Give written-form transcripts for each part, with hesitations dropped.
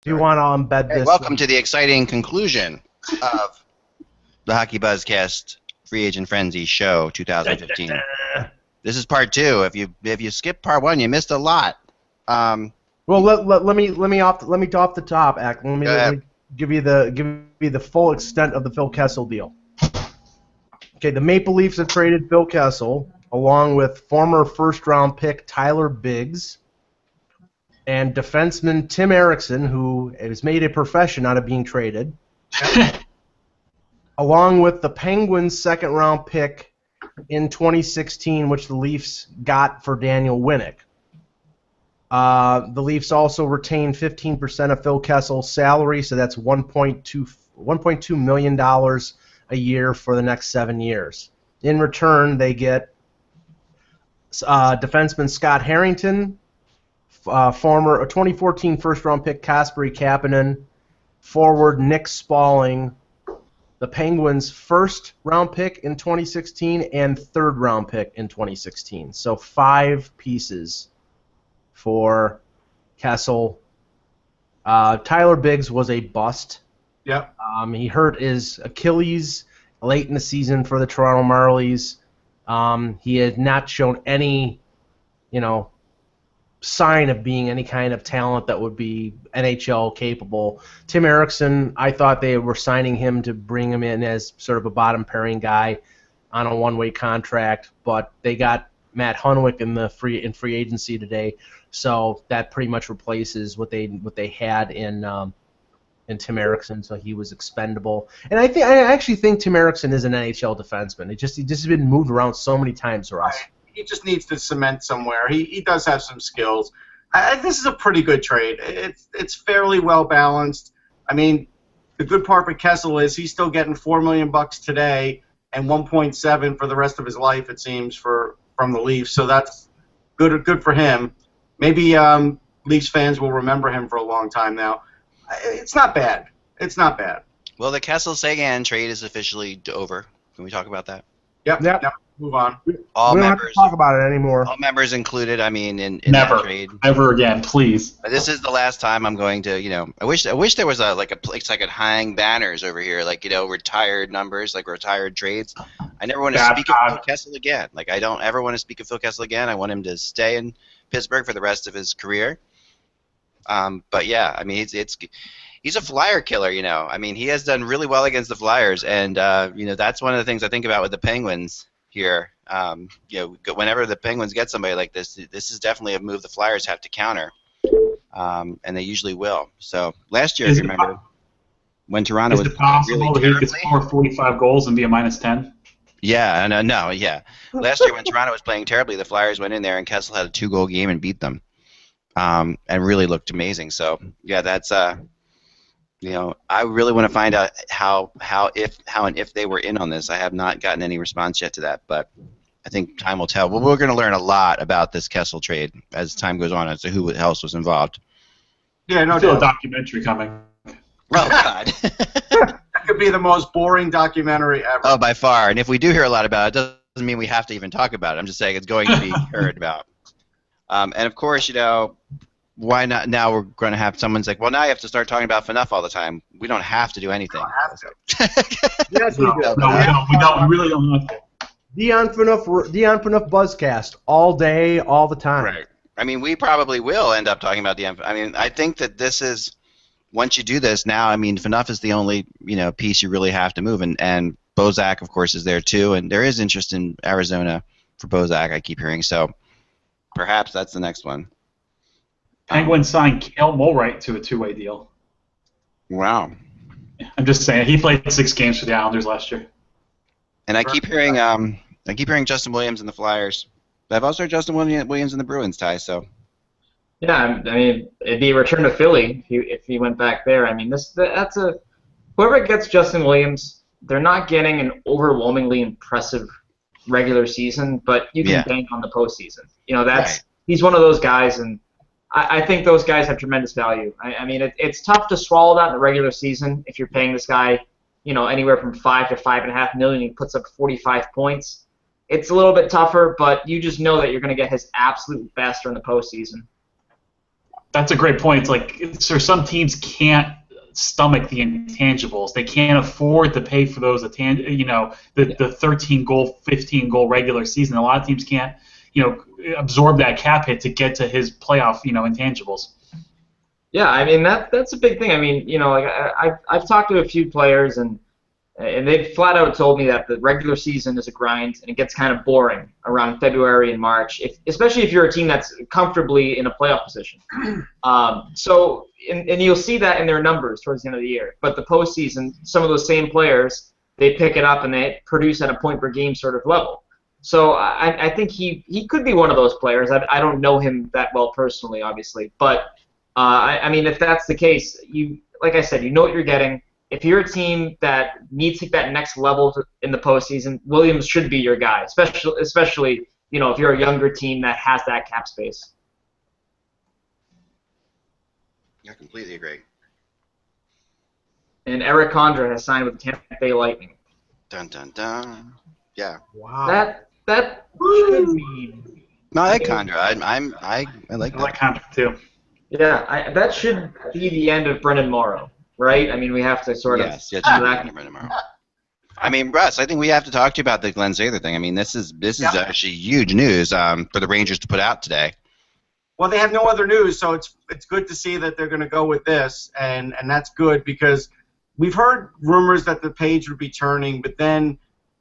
Do you want to embed this? Welcome to the exciting conclusion of the Hockey Buzzcast Free Agent Frenzy Show 2015. This is part 2. If you skip part 1, you missed a lot. Well, let me off the top, Ack. Let me give you the full extent of the Phil Kessel deal. Okay, the Maple Leafs have traded Phil Kessel along with former first-round pick Tyler Biggs and defenseman Tim Erickson, who has made a profession out of being traded, along with the Penguins' second-round pick in 2016, which the Leafs got for Daniel Winnick. The Leafs also retained 15% of Phil Kessel's salary, so that's $1.2 million a year for the next 7 years. In return, they get defenseman Scott Harrington, former 2014 first-round pick Kasperi Kapanen, forward Nick Spaulding, the Penguins' first-round pick in 2016 and third-round pick in 2016. So 5 pieces for Kessel. Tyler Biggs was a bust. Yep. He hurt his Achilles late in the season for the Toronto Marlies. He had not shown any, sign of being any kind of talent that would be NHL capable. Tim Erickson, I thought they were signing him to bring him in as sort of a bottom pairing guy on a one-way contract, but they got Matt Hunwick in free agency today, so that pretty much replaces what they had in Tim Erickson, so he was expendable. And I actually think Tim Erickson is an NHL defenseman. He just has been moved around so many times, Russ. He just needs to cement somewhere. He does have some skills. This is a pretty good trade. It's fairly well balanced. I mean, the good part for Kessel is he's still getting $4 million today and 1.7 for the rest of his life, it seems, from the Leafs. So that's good for him. Maybe Leafs fans will remember him for a long time now. It's not bad. It's not bad. Well, the Kessel-Seguin trade is officially over. Can we talk about that? Yep. Move on. All we don't members have to talk about it anymore. All members included. I mean, in Never. that trade. Never again, please. This is the last time I'm going to. I wish there was a place I could hang banners over here, like retired numbers, like retired trades. I never want to speak of Phil Kessel again. Like I don't ever want to speak of Phil Kessel again. I want him to stay in Pittsburgh for the rest of his career. But yeah, I mean, he's a flyer killer, I mean, he has done really well against the Flyers, and that's one of the things I think about with the Penguins here. Whenever the Penguins get somebody like this is definitely a move the Flyers have to counter, and they usually will. So last year, if you remember, when Toronto was possible that he could score 45 goals and be a -10? Yeah, yeah. Last year when Toronto was playing terribly, the Flyers went in there and Kessel had a 2-goal game and beat them. And really looked amazing. So yeah, that's I really want to find out how and if they were in on this. I have not gotten any response yet to that, but I think time will tell. Well, we're going to learn a lot about this Kessel trade as time goes on as to who else was involved. Yeah, no, I feel a documentary coming. Oh God. That could be the most boring documentary ever. Oh, by far. And if we do hear a lot about it, it doesn't mean we have to even talk about it. I'm just saying it's going to be heard about. And of course, why not? Now we're going to have someone's like, well, now you have to start talking about FNUF all the time. We don't have to do anything. Yes, we do. We don't. We really don't have to. Dion FNUF Buzzcast all day, all the time. Right. I mean, we probably will end up talking about I mean, I think that this is once you do this now. I mean, FNUF is the only piece you really have to move, and Bozak, of course, is there too, and there is interest in Arizona for Bozak. I keep hearing so. Perhaps that's the next one. Penguins signed Cale Mulwright to a 2-way deal. Wow. I'm just saying, he played 6 games for the Islanders last year. And I keep hearing Justin Williams in the Flyers. But I've also heard Justin Williams in the Bruins, Ty. So. Yeah, I mean, it'd be a return to Philly if he went back there. I mean, whoever gets Justin Williams, they're not getting an overwhelmingly impressive regular season, but you can bank on the postseason. He's one of those guys, and I think those guys have tremendous value. I mean, it's tough to swallow that in the regular season if you're paying this guy, anywhere from $5 to $5.5 million. He puts up 45 points. It's a little bit tougher, but you just know that you're going to get his absolute best during the postseason. That's a great point. It's like some teams can't stomach the intangibles. They can't afford to pay for those, the 13-goal, 15-goal regular season. A lot of teams can't, absorb that cap hit to get to his playoff, intangibles. Yeah, I mean that's a big thing. I mean, I've talked to a few players and they've flat out told me that the regular season is a grind and it gets kind of boring around February and March, especially if you're a team that's comfortably in a playoff position. And you'll see that in their numbers towards the end of the year. But the postseason, some of those same players, they pick it up and they produce at a point per game sort of level. So I think he could be one of those players. I don't know him that well personally, obviously, but I mean, if that's the case, like I said, you know what you're getting. If you're a team that needs to take that next level in the postseason, Williams should be your guy, especially if you're a younger team that has that cap space. I completely agree. And Eric Condra has signed with the Tampa Bay Lightning. Dun dun dun. Yeah. Wow. That should mean. No, I like Condra. I like that. I like Condra too. Yeah, that should be the end of Brendan Morrow, right? I mean, we have to sort of. Yes, Brendan Morrow. I mean, Russ, I think we have to talk to you about the Glenn Sather thing. I mean, this is actually huge news for the Rangers to put out today. Well, they have no other news, so it's good to see that they're going to go with this, and that's good because we've heard rumors that the page would be turning, but then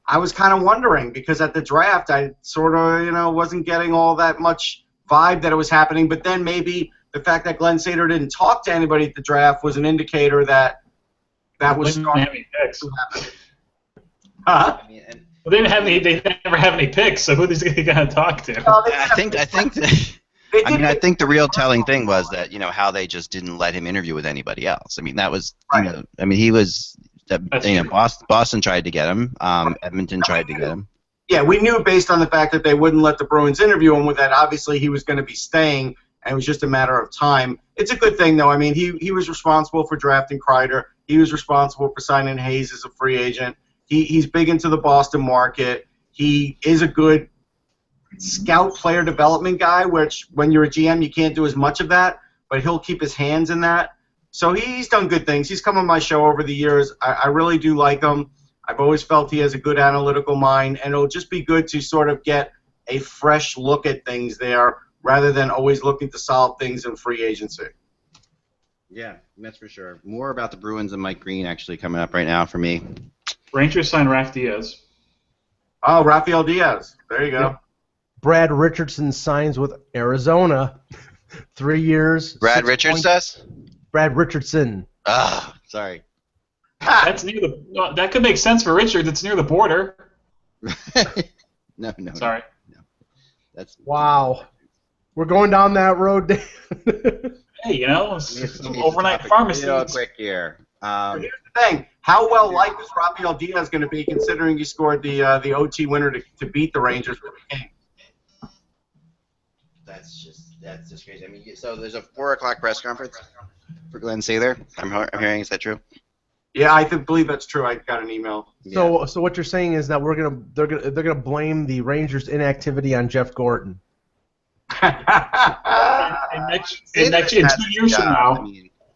I was kind of wondering because at the draft I sort of wasn't getting all that much vibe that it was happening, but then maybe the fact that Glenn Sather didn't talk to anybody at the draft was an indicator that was starting to happen. I mean, Well, they never have any picks, so who's he going to talk to? Well, I think the real telling thing was that how they just didn't let him interview with anybody else. I mean, that was he was Boston tried to get him, Edmonton tried to get him. Yeah, we knew based on the fact that they wouldn't let the Bruins interview him with that. Obviously, he was going to be staying, and it was just a matter of time. It's a good thing, though. I mean, he was responsible for drafting Kreider. He was responsible for signing Hayes as a free agent. He's big into the Boston market. He is a good scout player development guy, which when you're a GM you can't do as much of that, but he'll keep his hands in that. So he's done good things. He's come on my show over the years. I really do like him. I've always felt he has a good analytical mind, and it'll just be good to sort of get a fresh look at things there rather than always looking to solve things in free agency. Yeah, that's for sure. More about the Bruins and Mike Green actually coming up right now for me. Rangers signed Raf Diaz. Oh, Rafael Diaz. There you go. Yeah. Brad Richardson signs with Arizona. 3 years. Brad Richards does? Brad Richardson. Ah, sorry. That's near that could make sense for Richards. It's near the border. No. Sorry. No. That's Wow. We're going down that road. Hey, some overnight pharmacy. Real quick here. Here's the thing. How well liked is Rafael Diaz going to be considering he scored the OT winner to beat the Rangers for the game? That's just crazy. I mean, so there's a 4:00 press conference for Glenn Sather. I'm hearing. Is that true? Yeah, I believe that's true. I got an email. So what you're saying is that they're gonna blame the Rangers' inactivity on Jeff Gordon. In 2 years from now,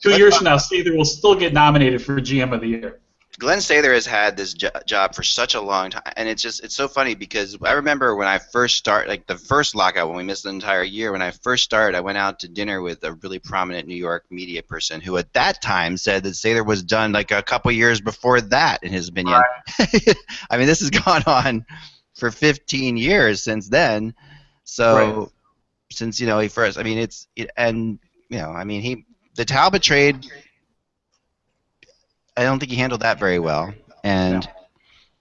2 years from now, Sather will still get nominated for GM of the Year. Glenn Sather has had this job for such a long time, and it's so funny because I remember when I first started, like the first lockout when we missed the entire year. When I first started, I went out to dinner with a really prominent New York media person who, at that time, said that Sather was done like a couple years before that, in his opinion. Right. I mean, this has gone on for 15 years since then. So since he first, I mean, the Talbot trade. I don't think he handled that very well, and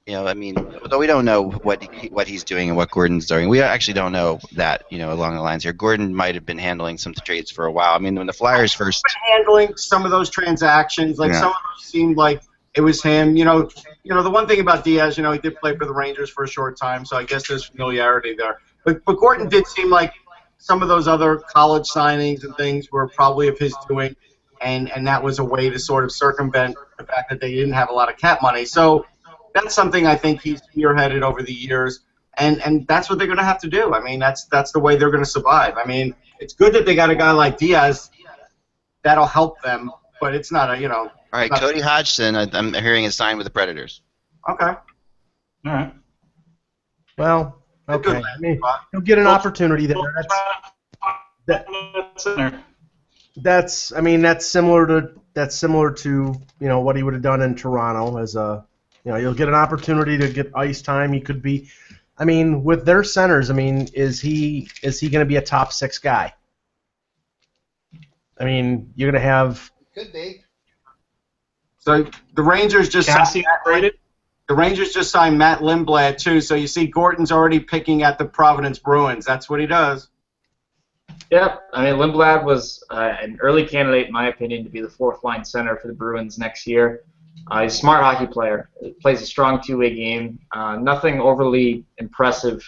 although we don't know what he's doing and what Gordon's doing, we actually don't know that along the lines here. Gordon might have been handling some trades for a while. I mean, when the Flyers first handling some of those transactions, some of them seemed like it was him. The one thing about Diaz, he did play for the Rangers for a short time, so I guess there's familiarity there. But Gordon did seem like some of those other college signings and things were probably of his doing. And that was a way to sort of circumvent the fact that they didn't have a lot of cap money. So that's something I think he's spearheaded over the years, and that's what they're going to have to do. I mean, that's the way they're going to survive. I mean, it's good that they got a guy like Diaz that'll help them, but it's not a, All right, Cody Hodgson, I'm hearing is signed with the Predators. Okay. All right. Well, okay. I mean, he'll get an opportunity there. That's similar to what he would have done in Toronto as a you'll get an opportunity to get ice time. He could be, with their centers. Is he going to be a top 6 guy? You're going to have. Could be. So the Rangers just Kassian traded. The Rangers just signed Matt Lindblad too. So you see, Gorton's already picking at the Providence Bruins. That's what he does. Yep, Lindblad was an early candidate, in my opinion, to be the 4th-line center for the Bruins next year. He's a smart hockey player. He plays a strong two-way game. Nothing overly impressive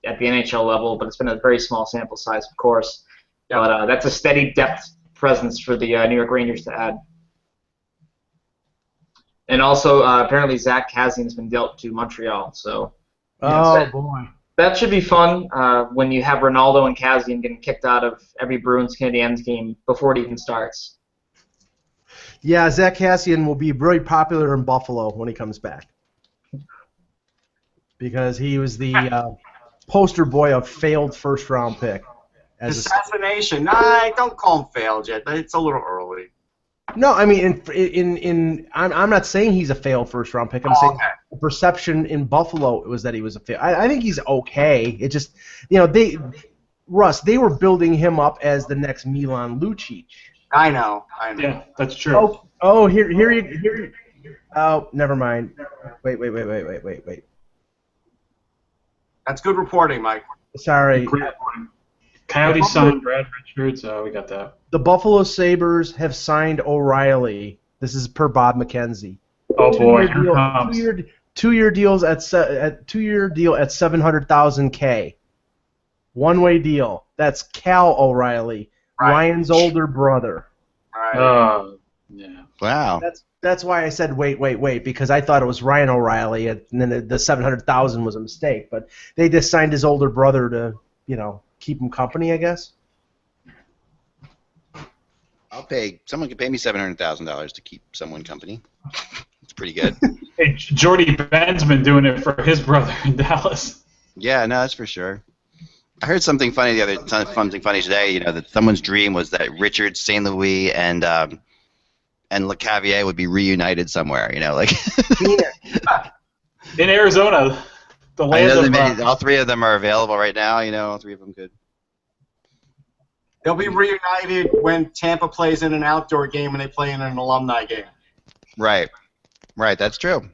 at the NHL level, but it's been a very small sample size, of course. Yep. But that's a steady depth presence for the New York Rangers to add. And also, apparently, Zach Kassian has been dealt to Montreal. So, boy. That should be fun when you have Ronaldo and Kassian getting kicked out of every Bruins Canadiens game before it even starts. Yeah, Zach Kassian will be very popular in Buffalo when he comes back. Because he was the poster boy of failed first-round pick. Assassination. Nah, don't call him failed yet. It's a little early. No, I'm not saying he's a failed first-round pick. I'm saying the perception in Buffalo was that he was a fail. I think he's okay. It just, they were building him up as the next Milan Lucic. I know. Yeah, that's true. Here. Oh, never mind. Wait. That's good reporting, Mike. Sorry. Great reporting. Coyotes signed Brad Richards. We got that. The Buffalo Sabres have signed O'Reilly. This is per Bob McKenzie. Oh boy, here comes. Two-year deal at $700,000 One-way deal. That's Cal O'Reilly, right. Ryan's older brother. Right. Yeah. Wow. That's why I said wait, because I thought it was Ryan O'Reilly, and then the $700,000 was a mistake. But they just signed his older brother to, keep him company, I guess. Someone could pay me $700,000 to keep someone company. It's pretty good. Hey, Jordy Ben's been doing it for his brother in Dallas. Yeah, no, that's for sure. I heard something funny today. That someone's dream was that Richard, St. Louis, and LeCavier would be reunited somewhere. In Arizona. The land all 3 of them are available right now. All 3 of them could. They'll be reunited when Tampa plays in an outdoor game and they play in an alumni game. Right. That's true.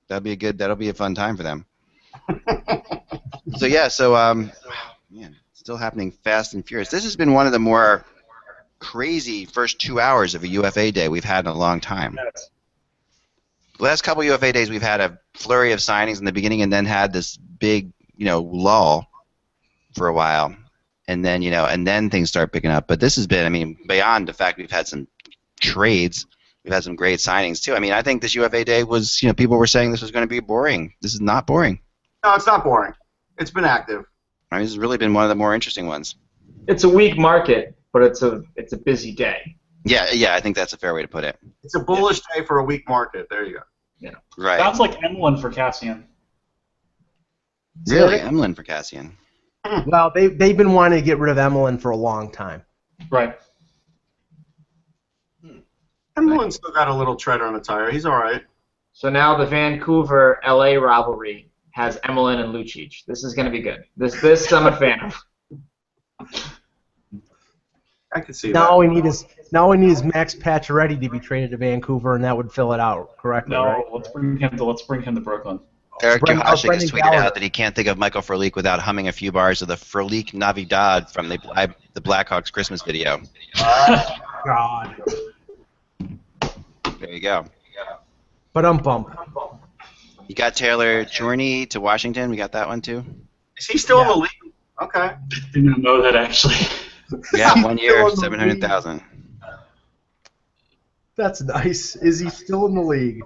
That'll be a fun time for them. Still happening fast and furious. This has been one of the more crazy first 2 hours of a UFA day we've had in a long time. Yes. The last couple UFA days we've had a flurry of signings in the beginning and then had this big, lull for a while. And then things start picking up. But this has been, beyond the fact we've had some trades, we've had some great signings too. I think this UFA day was, people were saying this was going to be boring. This is not boring. No, it's not boring. It's been active. This has really been one of the more interesting ones. It's a weak market, but it's a busy day. Yeah, I think that's a fair way to put it. It's a bullish day for a weak market. There you go. Yeah. Right. Sounds like Emlyn for Kassian. Really? Emlyn for Kassian. Well, they've been wanting to get rid of Emlyn for a long time. Right. Emlyn's still got a little tread on the tire. He's all right. So now the Vancouver-LA rivalry has Emlyn and Lucic. This is going to be good. This I'm a fan of. I can see that. Now we need is Max Pacioretty to be traded to Vancouver, and that would fill it out correctly. No, right? let's bring him to Brooklyn. Eric Juhasik has tweeted Gallagher out that he can't think of Michael Frolik without humming a few bars of the Frolik Navidad from the Blackhawks Christmas video. God. There you go. But bump. You got Taylor Chorney to Washington. We got that one too. Is he still in the league? Okay. Didn't know that actually. Yeah, 1 year, 700,000. That's nice. Is he still in the league?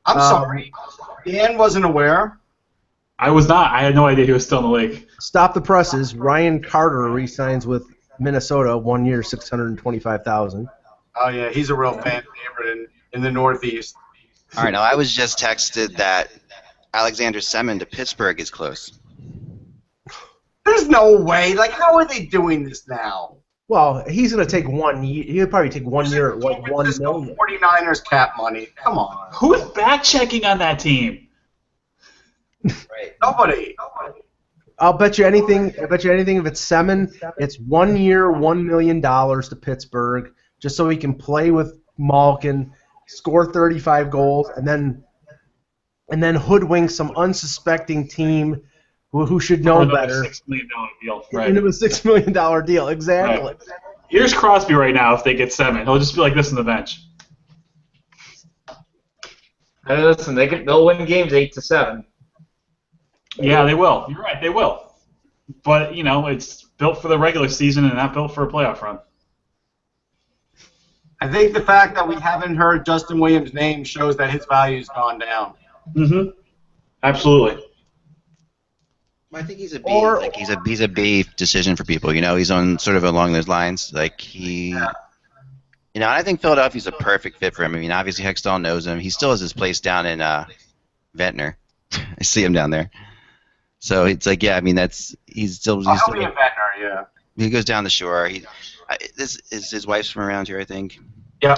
I'm sorry. Dan wasn't aware. I was not. I had no idea he was still in the league. Stop the presses. Ryan Carter re-signs with Minnesota, 1 year, $625,000. Oh yeah, he's a real fan favorite in the Northeast. All right, now I was just texted that Alexander Semin to Pittsburgh is close. There's no way. Like, how are they doing this now? Well, he's going to take 1 year. He'll probably take 1 year at like $1 million. 49ers cap money. Come on. Who's back checking on that team? Right. Nobody. I'll bet you anything. If it's Semin, it's 1 year, $1 million to Pittsburgh, just so he can play with Malkin, score 35 goals, and then hoodwink some unsuspecting team who should know better. $6 million deal. Right. Into a $6 million deal, exactly. Right. Here's Crosby right now. If they get Semin, he'll just be like this on the bench. Hey, listen, they'll win games 8-7. Yeah, they will. You're right, they will. But it's built for the regular season and not built for a playoff run. I think the fact that we haven't heard Justin Williams' name shows that his value's gone down. Mm-hmm. Absolutely. I think he's a B. He's a B decision for people. He's on sort of along those lines. Like I think Philadelphia's a perfect fit for him. I mean, obviously Hextall knows him. He still has his place down in Ventnor. I see him down there. So it's like, yeah, I mean, he's still. He'll be in Ventnor, yeah. He goes down the shore. This is his wife's from around here, I think. Yeah.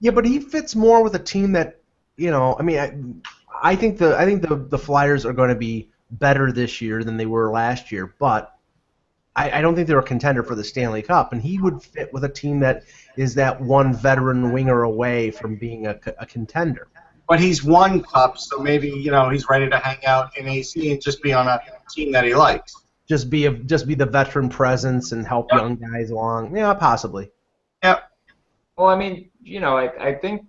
Yeah, but he fits more with a team that, I mean, I think the Flyers are going to be better this year than they were last year, but I don't think they're a contender for the Stanley Cup, and he would fit with a team that is that one veteran winger away from being a contender. But he's won cups, so maybe he's ready to hang out in AC and just be on a team that he likes. Just be the veteran presence and help young guys along. Yeah, possibly. Yep. Well, I mean, I think,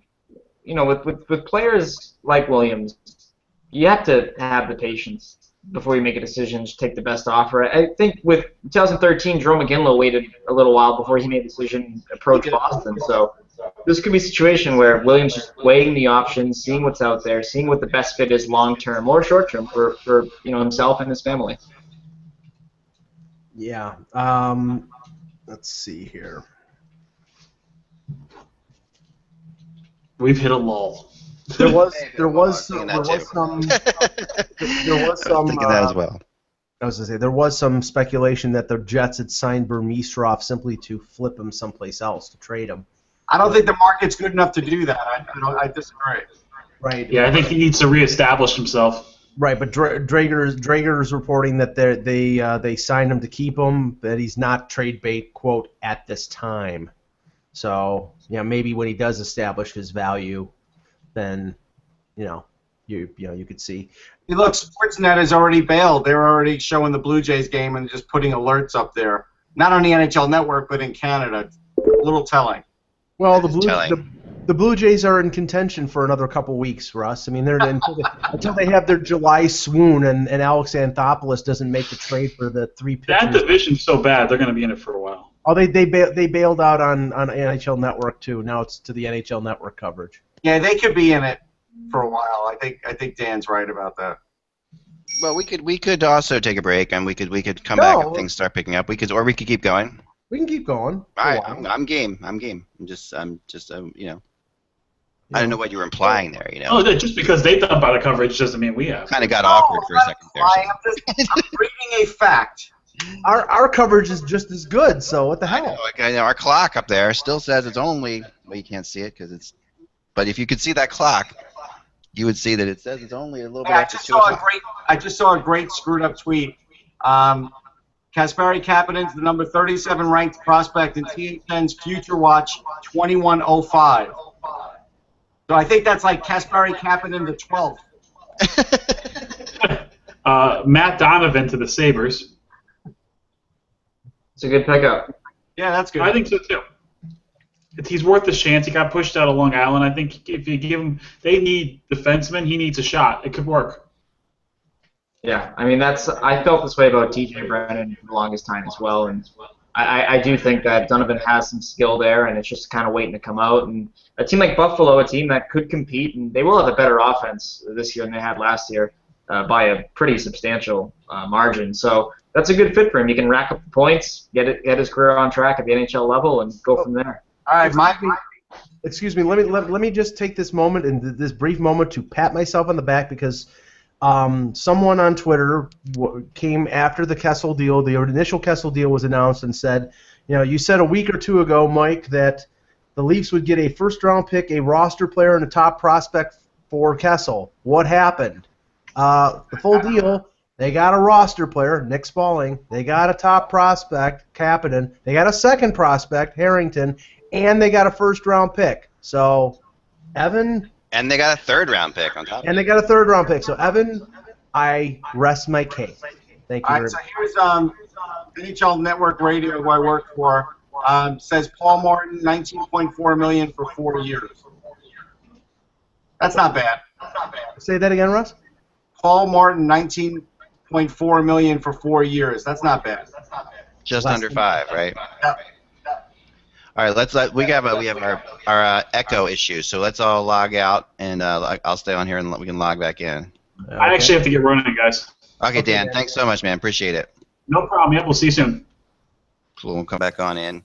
with players like Williams, you have to have the patience before you make a decision to take the best offer. I think with 2013, Jerome McGinley waited a little while before he made a decision to approach Boston. So this could be a situation where Williams is weighing the options, seeing what's out there, seeing what the best fit is long term or short term for himself and his family. Yeah. Let's see here. We've hit a lull. There was thinking some. that as well. I was going to say there was some speculation that the Jets had signed Burmistrov simply to flip him someplace else to trade him. I don't think the market's good enough to do that. I disagree. Right. Yeah, I think he needs to reestablish himself. Right, but Drager's reporting that they signed him to keep him, that he's not trade bait, quote, at this time. So, maybe when he does establish his value, then, you could see. Hey, look, Sportsnet has already bailed. They're already showing the Blue Jays game and just putting alerts up there. Not on the NHL Network, but in Canada. A little telling. Well, the Blue Jays are in contention for another couple weeks, Russ. I mean, they're until they have their July swoon and Alex Anthopoulos doesn't make the trade for the 3 pitchers. That division's so bad, they're going to be in it for a while. Oh, they bailed out on NHL Network too. Now it's to the NHL Network coverage. Yeah, they could be in it for a while. I think Dan's right about that. Well, we could also take a break and we could come back if things start picking up. We could keep going. We can keep going. All right, I'm game. I'm just I don't know what you were implying there. Oh, just because they dump out of coverage doesn't mean we have. Kind of got awkward for a second there. I'm reading a fact. Our coverage is just as good. So what the hell? I know, our clock up there still says it's only. Well, you can't see it because it's. But if you could see that clock, you would see that it says it's only a little bit after 2 o'clock. I just saw a great screwed up tweet. Kasperi Kapanen's the number 37 ranked prospect in THN's Future Watch 2105. So I think that's like Kasperi Kapanen the 12th. Matt Donovan to the Sabres. It's a good pickup. Yeah, that's good. I think so too. He's worth the chance. He got pushed out of Long Island. I think if you give him, they need defensemen. He needs a shot. It could work. Yeah, I mean I felt this way about TJ Brennan for the longest time as well, and I do think that Donovan has some skill there, and it's just kind of waiting to come out. And a team like Buffalo, a team that could compete, and they will have a better offense this year than they had last year by a pretty substantial margin. So that's a good fit for him. He can rack up the points, get his career on track at the NHL level, and go from there. All right, excuse me. Let me just take this moment and this brief moment to pat myself on the back because someone on Twitter came after the Kessel deal. The initial Kessel deal was announced and said, you said a week or two ago, Mike, that the Leafs would get a first-round pick, a roster player, and a top prospect for Kessel. What happened? The full deal. They got a roster player, Nick Spaulding. They got a top prospect, Kapanen. They got a second prospect, Harrington, and they got a first-round pick. So, Evan. And they got a third-round pick on top. And they got a third-round pick. So, Evan, I rest my case. Thank you. All right, so here's NHL Network Radio, who I work for, says Paul Martin, $19.4 million for 4 years. That's not bad. Say that again, Russ. Paul Martin, $19.4 million for 4 years. That's not bad. Just under 5, right? Yep. All right, we have our echo issue, so let's all log out, and I'll stay on here and we can log back in. Okay. I actually have to get running, guys. Okay, Dan, thanks so much, man. Appreciate it. No problem. Yep, we'll see you soon. So we'll come back on in.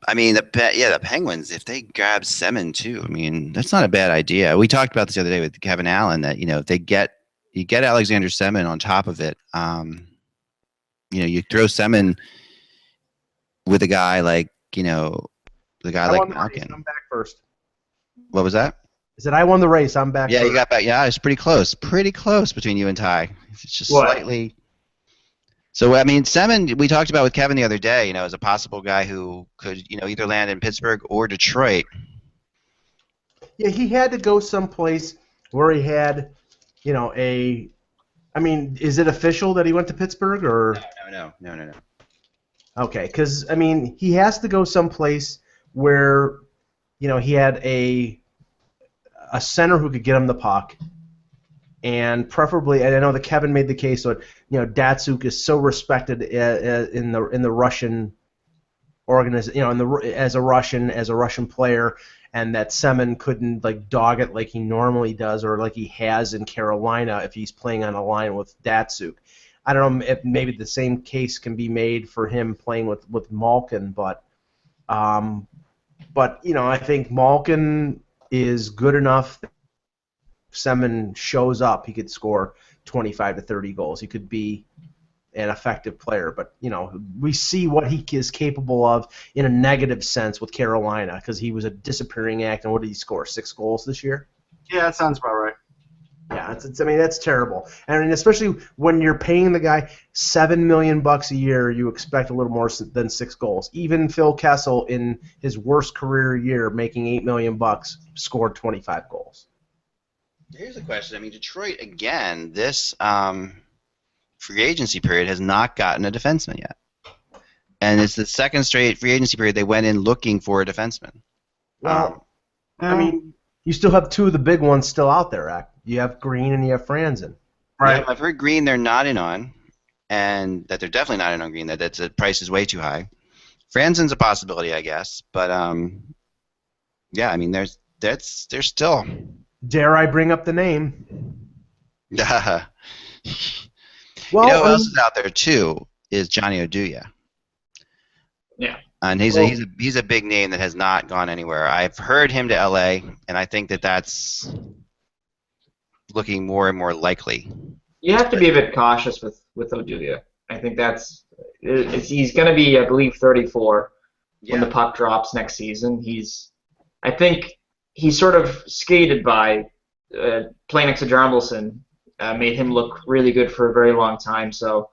I mean, the Penguins, if they grab Semin too, I mean, that's not a bad idea. We talked about this the other day with Kevin Allen that if you get Alexander Semin on top of it, you throw Semin with a guy like Malkin. I'm back first. What was that? I said I won the race. I'm back. Yeah, first. you got back. Yeah, it's pretty close between you and Ty. It's just slightly. So I mean, Semin, we talked about with Kevin the other day. As a possible guy who could either land in Pittsburgh or Detroit. Yeah, he had to go someplace where he had, I mean, is it official that he went to Pittsburgh or? No. Okay, because I mean, he has to go someplace where, he had a center who could get him the puck, and preferably, and I know that Kevin made the case that Datsuk is so respected in the Russian organization, as a Russian player, and that Semin couldn't dog it like he normally does or like he has in Carolina if he's playing on a line with Datsuk. I don't know if maybe the same case can be made for him playing with Malkin, but I think Malkin is good enough. If Semin shows up, he could score 25 to 30 goals. He could be an effective player, but we see what he is capable of in a negative sense with Carolina because he was a disappearing act. And what did he score? 6 goals this year? Yeah, that sounds about right. Yeah, I mean that's terrible. I mean, especially when you're paying the guy $7 million a year, you expect a little more than 6 goals. Even Phil Kessel, in his worst career year, making $8 million, scored 25 goals. Here's a question. I mean, Detroit again. This free agency period has not gotten a defenseman yet, and it's the second straight free agency period they went in looking for a defenseman. Well, I mean, you still have 2 of the big ones still out there, Ak. You have Green and you have Franzen. Right. Yeah, I've heard Green they're not in on, and that they're definitely not in on Green. That the price is way too high. Franzen's a possibility, I guess, but yeah, I mean, there's still. Dare I bring up the name? Well, who else is out there too is Johnny Oduya. Yeah. And he's a big name that has not gone anywhere. I've heard him to LA, and I think that's looking more and more likely. You have to be a bit cautious with Oduya. I think he's going to be, I believe, 34 when the puck drops next season. I think he's sort of skated by playing next to Jarmelson, made him look really good for a very long time. So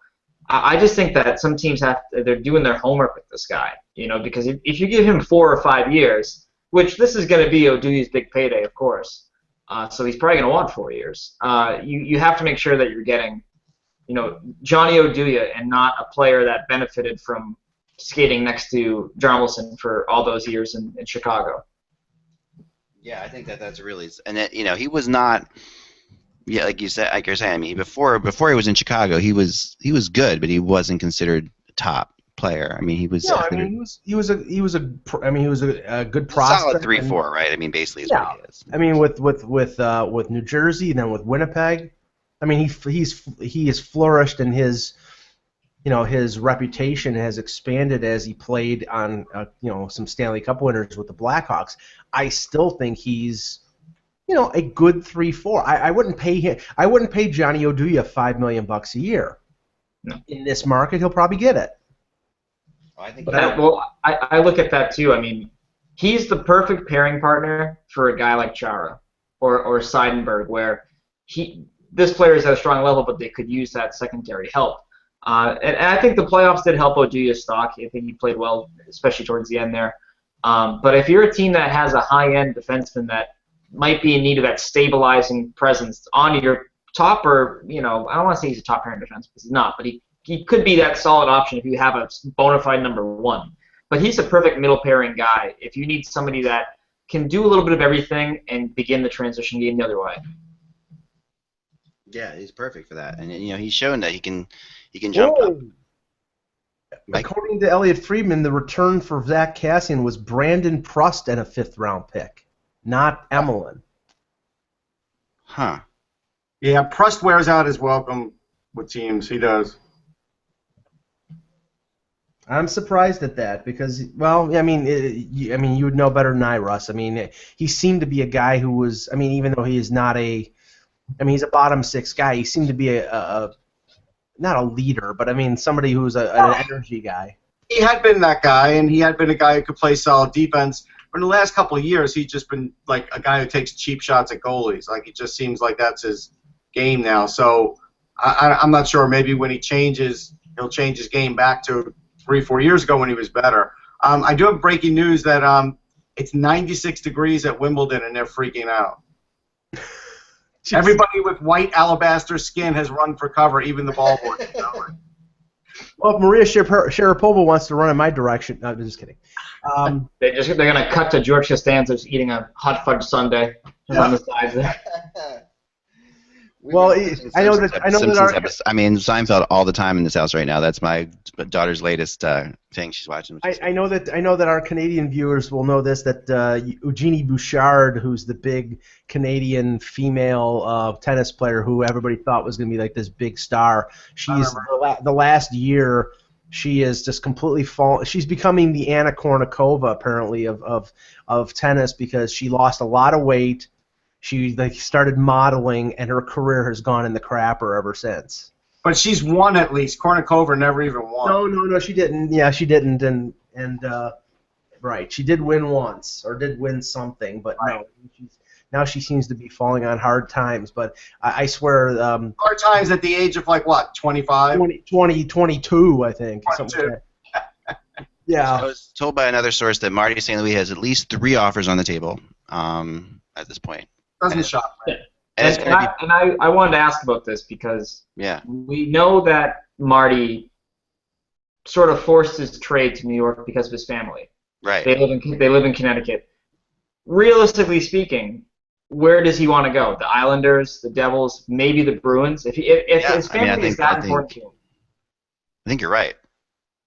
I just think that some teams they're doing their homework with this guy, because if you give him 4 or 5 years, which this is going to be Oduya's big payday, of course. So he's probably going to want 4 years. You have to make sure that you're getting, Johnny Oduya and not a player that benefited from skating next to Jarmelson for all those years in Chicago. Yeah, I think that's really, and he was not. Yeah, like you're saying. I mean, before he was in Chicago, he was good, but he wasn't considered a top player. I mean, he was. No, I mean, he was a good prospect. Solid 3-4, right? I mean, basically is what he is. I mean, with New Jersey and then with Winnipeg, I mean, he has flourished in his his reputation has expanded as he played on some Stanley Cup winners with the Blackhawks. I still think he's a good 3-4. I wouldn't pay him. I wouldn't pay Johnny Oduya $5 million a year. No. In this market, he'll probably get it. I think. I look at that too. I mean, he's the perfect pairing partner for a guy like Chara or Seidenberg, where this player is at a strong level, but they could use that secondary help. And I think the playoffs did help Oduya's stock. I think he played well, especially towards the end there. But if you're a team that has a high-end defenseman that might be in need of that stabilizing presence on your top, or I don't want to say he's a top pairing defense because he's not, but he could be that solid option if you have a bona fide number one. But he's a perfect middle pairing guy if you need somebody that can do a little bit of everything and begin the transition game the other way. Yeah, he's perfect for that, and he's shown that he can jump up. According to Elliot Friedman, the return for Zach Kassian was Brandon Prust and a 5th-round pick, not Emelin. Huh. Yeah, Prust wears out his welcome with teams. He does. I'm surprised at that because, well, I mean, you would know better than I, Russ. I mean, he seemed to be a guy who was, even though he is not he's a bottom 6 guy. He seemed to be not a leader, but somebody who's an energy guy. He had been that guy, and he had been a guy who could play solid defense. But in the last couple of years, he's just been like a guy who takes cheap shots at goalies. Like, it just seems like that's his game now. So I'm not sure. Maybe when he changes, he'll change his game back to 3-4 years ago when he was better. I do have breaking news that it's 96 degrees at Wimbledon, and they're freaking out. Everybody with white alabaster skin has run for cover, even the ball boy. Well, if Maria Sharapova wants to run in my direction, no, I'm just kidding. They're going to cut to George Costanza eating a hot fudge sundae on the side there. Well, I know that Seinfeld all the time in this house right now. That's my daughter's latest thing she's watching. I know that our Canadian viewers will know this, that Eugenie Bouchard, who's the big Canadian female tennis player who everybody thought was going to be like this big star, she's the last year she is just completely fallen. She's becoming the Anna Kournikova apparently of tennis because she lost a lot of weight. She started modeling, and her career has gone in the crapper ever since. But she's won at least. Kournikova never even won. No, she didn't. Yeah, she didn't, and right, she did win once, or did win something, but right. No, now she seems to be falling on hard times. But I swear, hard times at the age of 25, 22, I think. 22. Something like that. Yeah. I was told by another source that Marty St. Louis has at least 3 offers on the table at this point. Doesn't shock me. And I wanted to ask about this because we know that Marty sort of forced his trade to New York because of his family. Right. They live in Connecticut. Realistically speaking, where does he want to go? The Islanders, the Devils, maybe the Bruins? If his family is that important to him. I think you're right.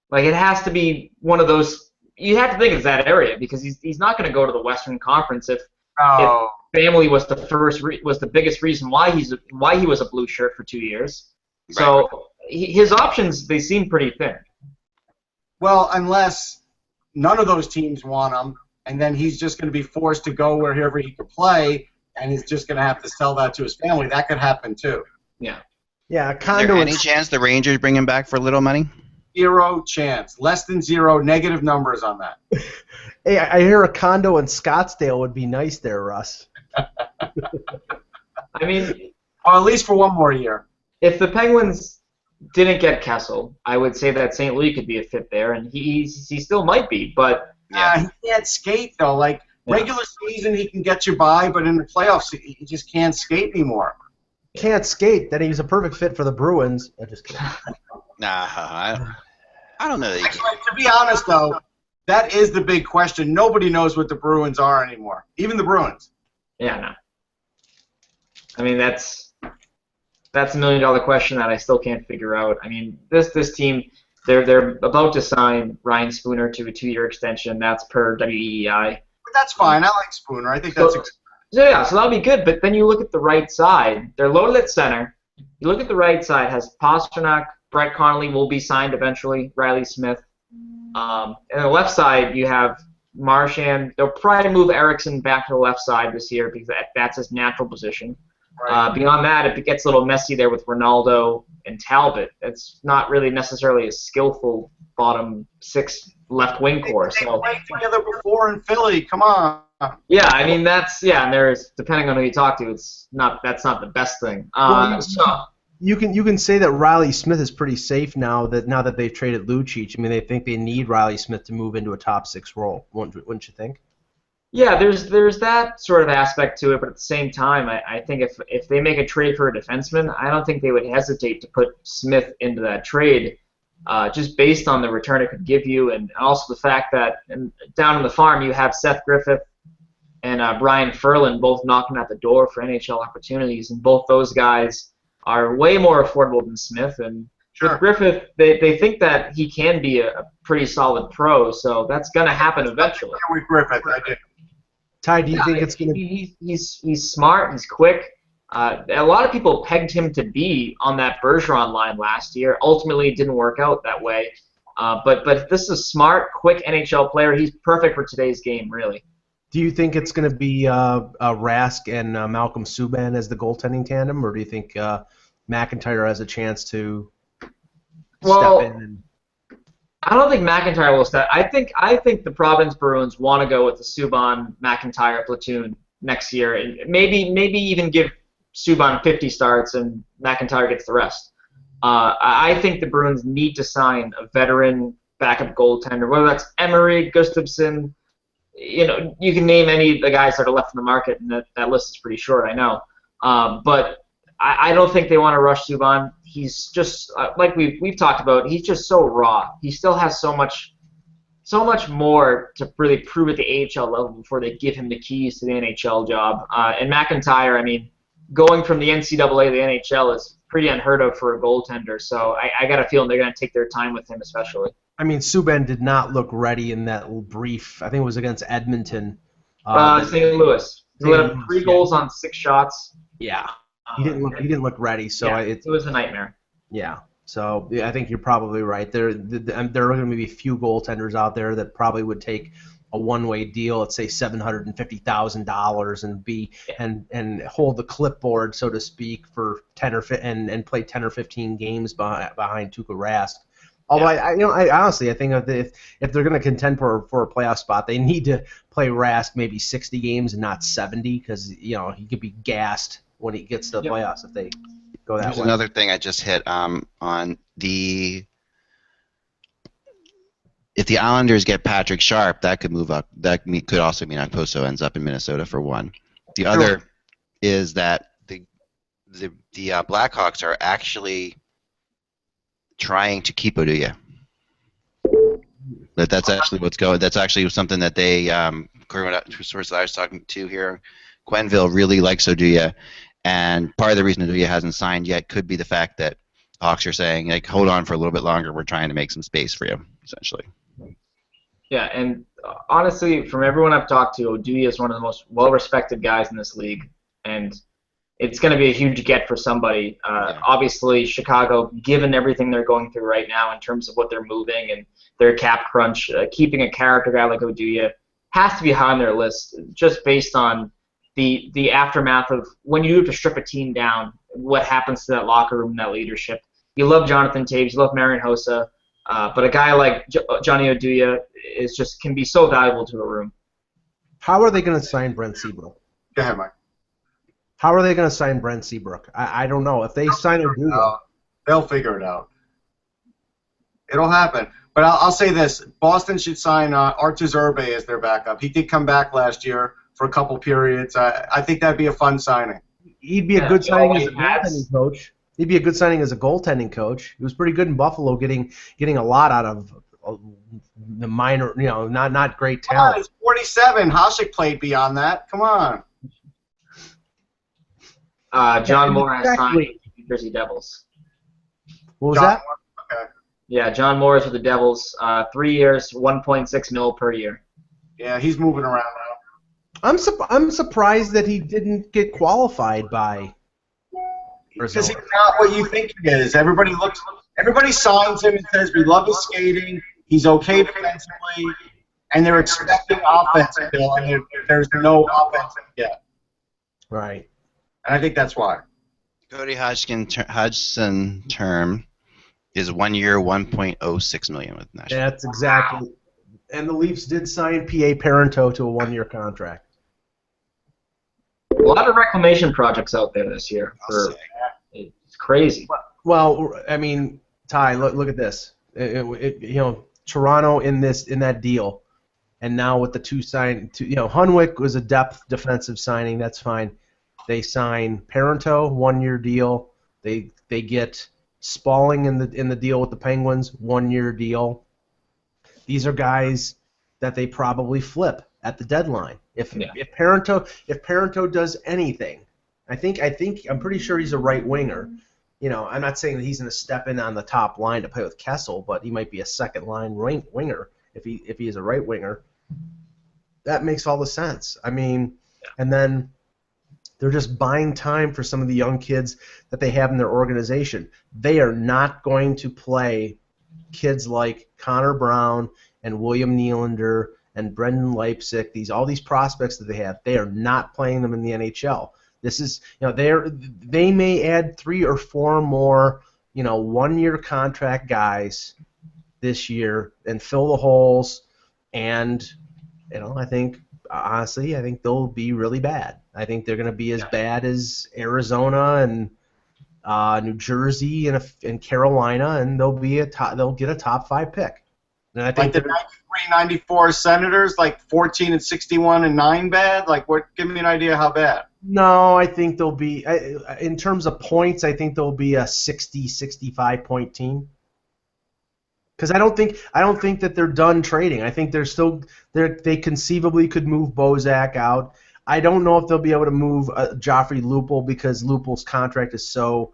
Like, it has to be one of those. You have to think it's that area because he's not going to go to the Western Conference if family was the biggest reason why he was a blue shirt for 2 years. Right. So his options, they seem pretty thin. Well, unless none of those teams want him, and then he's just going to be forced to go wherever he could play, and he's just going to have to sell that to his family. That could happen too. Yeah. Yeah. Is there any chance the Rangers bring him back for little money? 0 chance. Less than 0. Negative numbers on that. Hey, I hear a condo in Scottsdale would be nice there, Russ. I mean, or at least for 1 more year. If the Penguins didn't get Kessel, I would say that St. Louis could be a fit there, and he still might be. But he can't skate though. Like regular season, he can get you by, but in the playoffs, he just can't skate anymore. Can't skate. Then he's a perfect fit for the Bruins. I'm just kidding. Nah, I don't know. Actually, to be honest though, that is the big question. Nobody knows what the Bruins are anymore. Even the Bruins. Yeah, no. I mean, that's a $1 million question that I still can't figure out. I mean, this team, they're about to sign Ryan Spooner to a 2-year extension. That's per WEEI. But that's fine. I like Spooner. I think that's so that'll be good. But then you look at the right side. They're loaded at center. You look at the right side, has Pasternak, Brett Connolly will be signed eventually. Riley Smith. And on the left side, you have Marchand. They'll probably move Eriksson back to the left side this year because that's his natural position. Right. Beyond that, if it gets a little messy there with Ronaldo and Talbot, it's not really necessarily a skillful bottom six left wing core. They So played together before in Philly. Come on. yeah, I mean and there's depending on who you talk to, that's not the best thing. You can say that Riley Smith is pretty safe now that they've traded Lucic. I mean, they think they need Riley Smith to move into a top six role, wouldn't you think? Yeah, there's that sort of aspect to it, but at the same time, I think if they make a trade for a defenseman, I don't think they would hesitate to put Smith into that trade, just based on the return it could give you, and also the fact that down in the farm you have Seth Griffith and Brian Ferlin both knocking at the door for NHL opportunities, and both those guys are way more affordable than Smith. And Sure. with Griffith, they think that he can be a pretty solid pro, so that's going to happen eventually. With Griffith, I do. Ty, do you think it's going to He's smart, he's quick. A lot of people pegged him to be on that Bergeron line last year. Ultimately, it didn't work out that way. But this is a smart, quick NHL player. He's perfect for today's game, really. Do you think it's going to be Rask and Malcolm Subban as the goaltending tandem, or do you think McIntyre has a chance to step in? And... I don't think McIntyre will step. I think the Providence Bruins want to go with the Subban McIntyre platoon next year, and maybe even give Subban 50 starts and McIntyre gets the rest. I think the Bruins need to sign a veteran backup goaltender, whether that's Emery, Gustafsson. You can name any of the guys that are left in the market, and that list is pretty short, I know. But I don't think they want to rush Subban. He's just like we've talked about. He's just so raw. He still has so much more to really prove at the AHL level before they give him the keys to the NHL job. And McIntyre, I mean, going from the NCAA to the NHL is pretty unheard of for a goaltender. So I got a feeling they're going to take their time with him, especially. I mean, Subban did not look ready in that little brief. I think it was against Edmonton. St. Louis. He let up 3 goals on 6 shots. Yeah, he didn't look ready. So yeah, it was a nightmare. Yeah. So I think you're probably right. There are going to be a few goaltenders out there that probably would take a one-way deal, let's say $750,000, and hold the clipboard, so to speak, for 10 or and play 10 or 15 games behind Tuukka Rask. Although I honestly think if they're going to contend for a playoff spot, they need to play Rask maybe 60 games and not 70, because he could be gassed when he gets to the playoffs if they go that way. There's another thing I just hit on the. If the Islanders get Patrick Sharp, that could move up. That could also mean Okposo ends up in Minnesota for one. The other is that the Blackhawks are actually trying to keep Oduya. That's actually what's going. That's actually something that they, source that I was talking to here, Quenneville really likes Oduya, and part of the reason Oduya hasn't signed yet could be the fact that Hawks are saying, like, hold on for a little bit longer. We're trying to make some space for you, essentially. Yeah, and honestly, from everyone I've talked to, Oduya is one of the most well-respected guys in this league, and it's going to be a huge get for somebody. Obviously, Chicago, given everything they're going through right now in terms of what they're moving and their cap crunch, keeping a character guy like Oduya has to be high on their list, just based on the aftermath of when you have to strip a team down, what happens to that locker room and that leadership. You love Jonathan Taves, you love Marian Hossa, but a guy like Johnny Oduya can be so valuable to a room. How are they going to sign Brent Seabrook? Go ahead, Mike. How are they going to sign Brent Seabrook? I don't know. If they sign Oduya, they'll figure it out. It'll happen. But I'll say this: Boston should sign Arturs Urbe as their backup. He did come back last year for a couple periods. I think that'd be a fun signing. He'd be a good signing as a goaltending coach. He'd be a good signing as a goaltending coach. He was pretty good in Buffalo, getting a lot out of the minor, not great talent. He's 47. Hasek played beyond that. Come on. John Moore has signed with the New Jersey Devils. What was that? Okay. Yeah, John Moore is with the Devils. 3 years, $1.6 million per year. Yeah, he's moving around now. I'm surprised that he didn't get qualified by Arizona. Because he's not what you think he is. Everybody looks Everybody signs him and says we love his skating. He's okay defensively, and they're expecting offense still, and there's no offense yet. Right. And I think that's why. Cody Hodgson term is 1 year, $1.06 million with Nashville. That's exactly. And the Leafs did sign P.A. Parento to a 1-year contract. A lot of reclamation projects out there this year. It's crazy. Well, I mean, Ty, look at this. Toronto in that deal, and now with the Hunwick was a depth defensive signing. That's fine. They sign Parento, 1-year deal. They get Spalling in the deal with the Penguins, 1-year deal. These are guys that they probably flip at the deadline. If Parento does anything, I'm pretty sure he's a right winger. I'm not saying that he's going to step in on the top line to play with Kessel, but he might be a second line winger if he is a right winger. That makes all the sense. I mean, and then they're just buying time for some of the young kids that they have in their organization. They are not going to play kids like Connor Brown and William Nylander and Brendan Leipzig, all these prospects that they have. They are not playing them in the NHL. This is, they may add 3 or 4 more, 1-year contract guys this year and fill the holes. And, I think they'll be really bad. I think they're going to be as bad as Arizona and New Jersey and Carolina, and they'll get a top 5 pick. And I think like the 93-94 Senators, like 14-61 and 9 bad. Give me an idea how bad. No, I think they'll be in terms of points. I think they'll be a 60-65 point team. Because I don't think that they're done trading. I think they conceivably could move Bozak out. I don't know if they'll be able to move Joffrey Lupul because Lupul's contract is so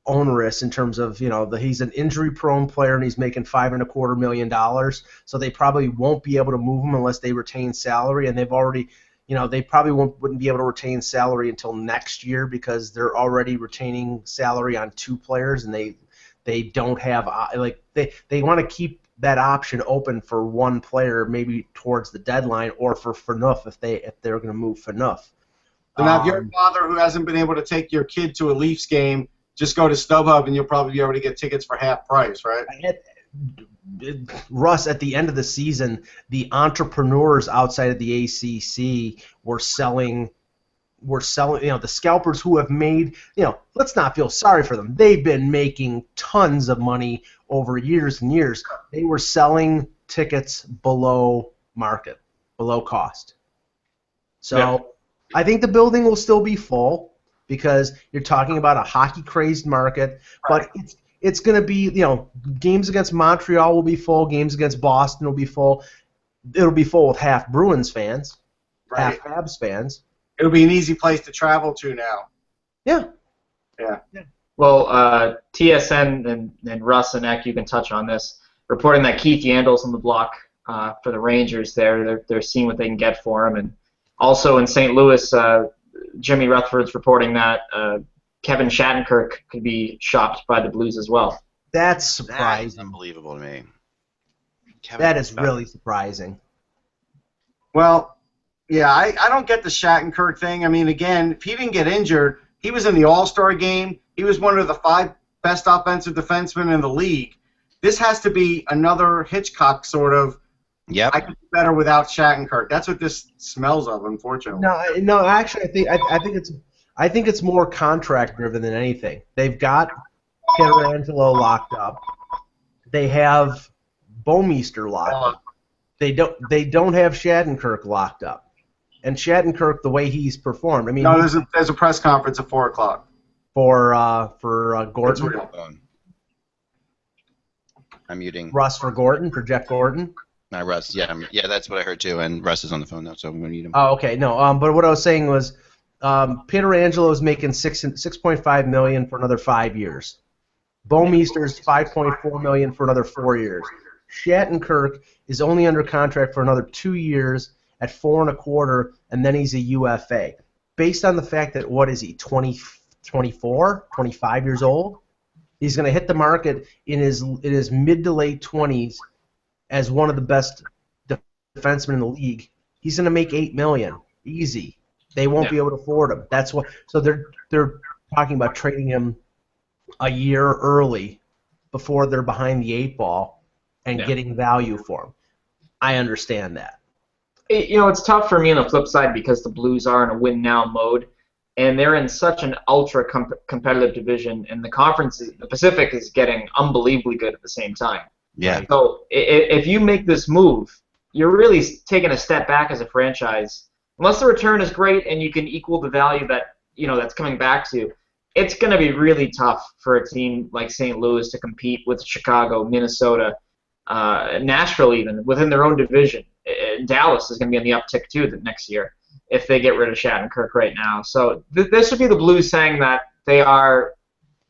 onerous in terms of he's an injury-prone player and he's making $5.25 million. So they probably won't be able to move him unless they retain salary, and they've already. They probably wouldn't be able to retain salary until next year because they're already retaining salary on 2 players, and they don't have they want to keep that option open for 1 player maybe towards the deadline or for Phaneuf if they're going to move Phaneuf. So now if you're a father who hasn't been able to take your kid to a Leafs game, just go to StubHub and you'll probably be able to get tickets for half price, right? Russ, at the end of the season, the entrepreneurs outside of the ACC were selling, the scalpers who have made, let's not feel sorry for them. They've been making tons of money over years and years. They were selling tickets below market, below cost. So I think the building will still be full because you're talking about a hockey-crazed market, but it's going to be, games against Montreal will be full, games against Boston will be full. It'll be full with half Bruins fans, half Habs fans. It'll be an easy place to travel to now. Yeah. Well, TSN and Russ and Eck, you can touch on this, reporting that Keith Yandle's on the block for the Rangers there. They're seeing what they can get for him. And also in St. Louis, Jimmy Rutherford's reporting that Kevin Shattenkirk could be shopped by the Blues as well. That's surprising. That is unbelievable to me. That is really surprising. Well, yeah, I don't get the Shattenkirk thing. I mean, again, if he didn't get injured, he was in the All-Star game. He was one of the 5 best offensive defensemen in the league. This has to be another Hitchcock sort of. Yep. I could do better without Shattenkirk. That's what this smells of, unfortunately. No. Actually, I think it's more contract driven than anything. They've got Pietrangelo locked up. They have Bouwmeester locked up. They don't have Shattenkirk locked up. And Shattenkirk, the way he's performed, I mean. No, there's a press conference at 4:00 for Gorton. I'm muting. Russ for Gorton, for Jeff Gorton. Russ. Yeah, that's what I heard too. And Russ is on the phone now, so I'm going to mute him. Oh, okay. No, but what I was saying was, Pietrangelo is making $6.5 million for another 5 years. Bouwmeester is $5.4 million for another 4 years. Shattenkirk is only under contract for another 2 years at $4.25, and then he's a UFA. Based on the fact that, what is he, 24, 25 years old? He's going to hit the market in his mid to late 20s as one of the best defensemen in the league. He's going to make $8 million easy. They won't be able to afford him. That's what. So they're talking about trading him a year early before they're behind the 8 ball and getting value for him. I understand that. It's tough for me on the flip side because the Blues are in a win-now mode, and they're in such an ultra-competitive division, and the Pacific is getting unbelievably good at the same time. Yeah. So if you make this move, you're really taking a step back as a franchise. Unless the return is great and you can equal the value that that's coming back to, it's going to be really tough for a team like St. Louis to compete with Chicago, Minnesota, Nashville even, within their own division. Dallas is going to be on the uptick too next year if they get rid of Shattenkirk right now. So this would be the Blues saying that they are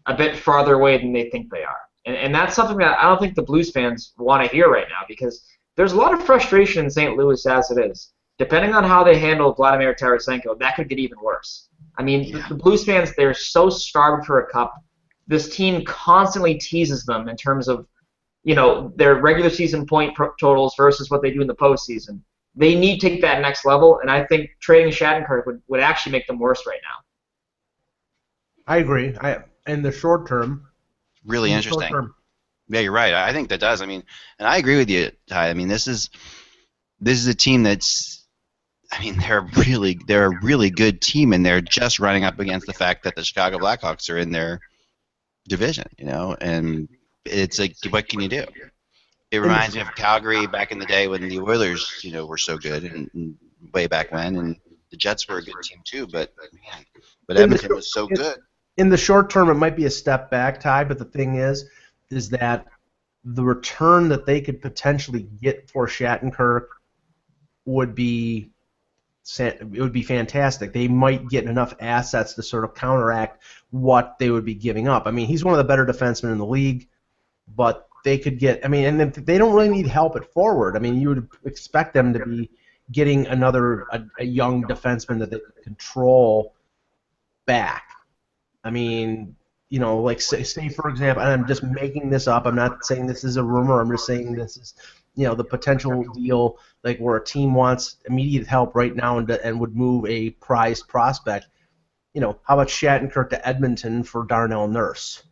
a bit farther away than they think they are. And that's something that I don't think the Blues fans want to hear right now because there's a lot of frustration in St. Louis as it is. Depending on how they handle Vladimir Tarasenko, that could get even worse. I mean, the Blues fans, they're so starved for a cup. This team constantly teases them in terms of their regular season point totals versus what they do in the postseason. They need to take that next level, and I think trading Shattenkirk would actually make them worse right now. I agree. In the short term. Really interesting. Yeah, you're right. I think that does. I mean, and I agree with you, Ty. I mean, this is a team that's. I mean, they're a really good team, and they're just running up against the fact that the Chicago Blackhawks are in their division, and it's like, what can you do? It reminds me of Calgary back in the day when the Oilers, were so good, and way back when, and the Jets were a good team too, but Edmonton was so good. In the short term, it might be a step back, Ty, but the thing is that the return that they could potentially get for Shattenkirk would be fantastic. They might get enough assets to sort of counteract what they would be giving up. I mean, he's one of the better defensemen in the league, but they could get. I mean, and they don't really need help at forward. I mean, you would expect them to be getting a young defenseman that they could control back. I mean, like say for example, and I'm just making this up. I'm not saying this is a rumor. I'm just saying this is, the potential deal, like where a team wants immediate help right now and would move a prized prospect. How about Shattenkirk to Edmonton for Darnell Nurse?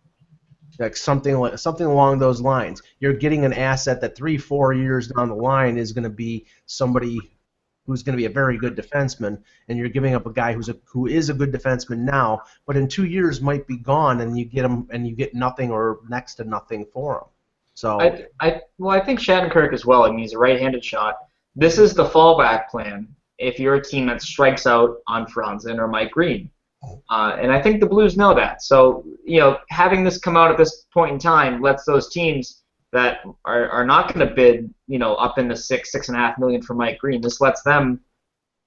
Like something along those lines. You're getting an asset that 3-4 years down the line is going to be somebody who's going to be a very good defenseman, and you're giving up a guy who is a good defenseman now, but in 2 years might be gone, and you get him and you get nothing or next to nothing for him. So I think Shattenkirk as well. I mean, he's a right-handed shot. This is the fallback plan if you're a team that strikes out on Franzen or Mike Green. And I think the Blues know that. So, having this come out at this point in time lets those teams that are not going to bid, up in the $6.5 million for Mike Green. This lets them,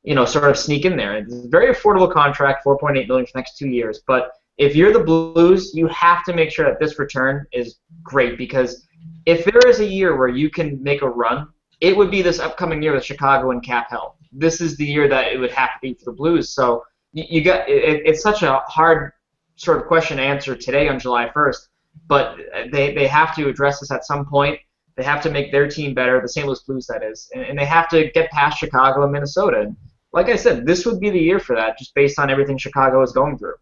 sort of sneak in there. It's a very affordable contract, $4.8 million for the next 2 years. But if you're the Blues, you have to make sure that this return is great because if there is a year where you can make a run, it would be this upcoming year with Chicago and cap hell. This is the year that it would have to be for the Blues. So it's such a hard sort of question to answer today on July 1st, but they have to address this at some point. They have to make their team better, the St. Louis Blues that is, and they have to get past Chicago and Minnesota. And like I said, this would be the year for that, just based on everything Chicago is going through.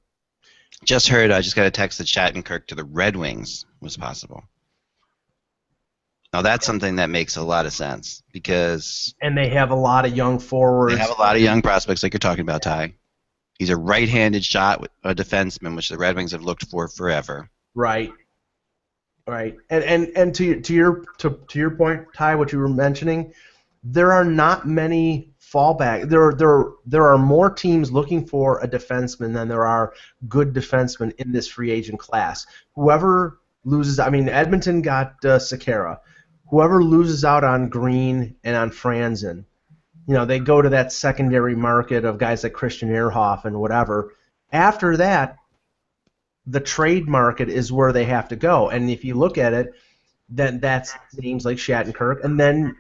I just got a text that Shattenkirk to the Red Wings was possible. Now that's something that makes a lot of sense because... And they have a lot of young forwards. They have a lot of young prospects like you're talking about, Ty. He's a right-handed shot with a defenseman, which the Red Wings have looked for forever. Right. And to your point, Ty, what you were mentioning, there are not many fallback. There are more teams looking for a defenseman than there are good defensemen in this free agent class. Whoever loses, I mean, Edmonton got Sekera. Whoever loses out on Green and on Franzen, they go to that secondary market of guys like Christian Ehrhoff and whatever. After that, the trade market is where they have to go. And if you look at it, then that's names like Shattenkirk. And then,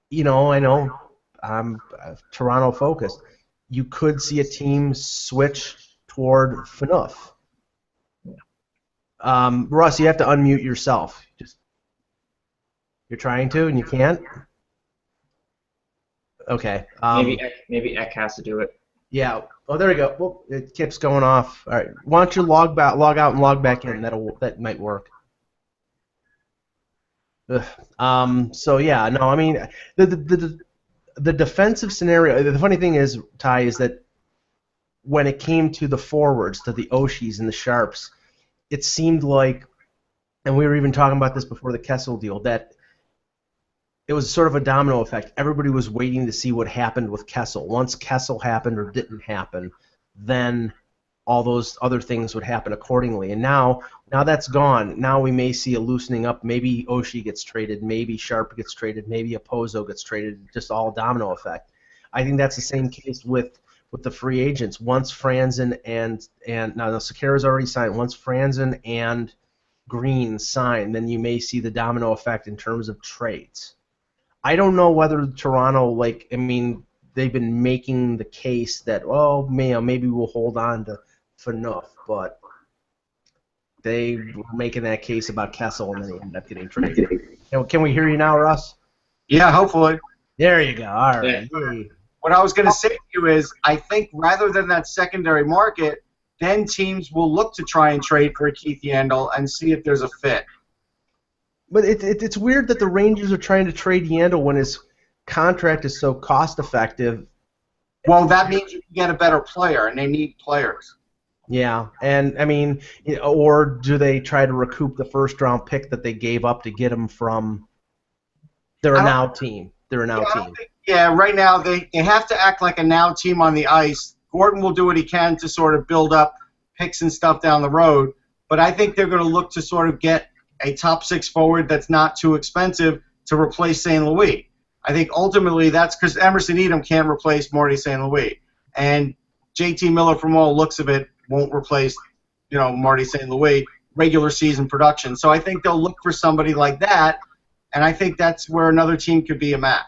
I know I'm Toronto focused. You could see a team switch toward Phaneuf. Russ, you have to unmute yourself. You're trying to, and you can't? Okay. Maybe Eck has to do it. Yeah. Oh, there we go. Well, it keeps going off. All right. Why don't you log out and log back in? That might work. So yeah, no, I mean the defensive scenario. The funny thing is, Ty, is that when it came to the forwards, to the Oshies and the Sharps, it seemed like, and we were even talking about this before the Kessel deal, that it was sort of a domino effect. Everybody was waiting to see what happened with Kessel. Once Kessel happened or didn't happen, then all those other things would happen accordingly. And now that's gone. Now we may see a loosening up. Maybe Oshie gets traded. Maybe Sharp gets traded. Maybe Opozo gets traded. Just all domino effect. I think that's the same case with the free agents. Once Franzen and now Sekera's already signed. Once Franzen and Green sign, then you may see the domino effect in terms of trades. I don't know whether Toronto, they've been making the case that, maybe we'll hold on to Phaneuf, but they were making that case about Kessel, and then they ended up getting traded. Can we hear you now, Russ? Yeah, hopefully. There you go. All right. Yeah. What I was going to say to you is, I think rather than that secondary market, then teams will look to try and trade for Keith Yandel and see if there's a fit. But it's weird that the Rangers are trying to trade Yandel when his contract is so cost-effective. Well, that means you can get a better player, and they need players. Yeah, and or do they try to recoup the first-round pick that they gave up to get him from their now team? They're a now team. Right now they have to act like a now team on the ice. Gordon will do what he can to sort of build up picks and stuff down the road, but I think they're going to look to sort of get a top six forward that's not too expensive to replace St. Louis. I think ultimately that's because Emerson Edom can't replace Marty St. Louis, and JT Miller, from all looks of it, won't replace Marty St. Louis regular season production. So I think they'll look for somebody like that, and I think that's where another team could be a match.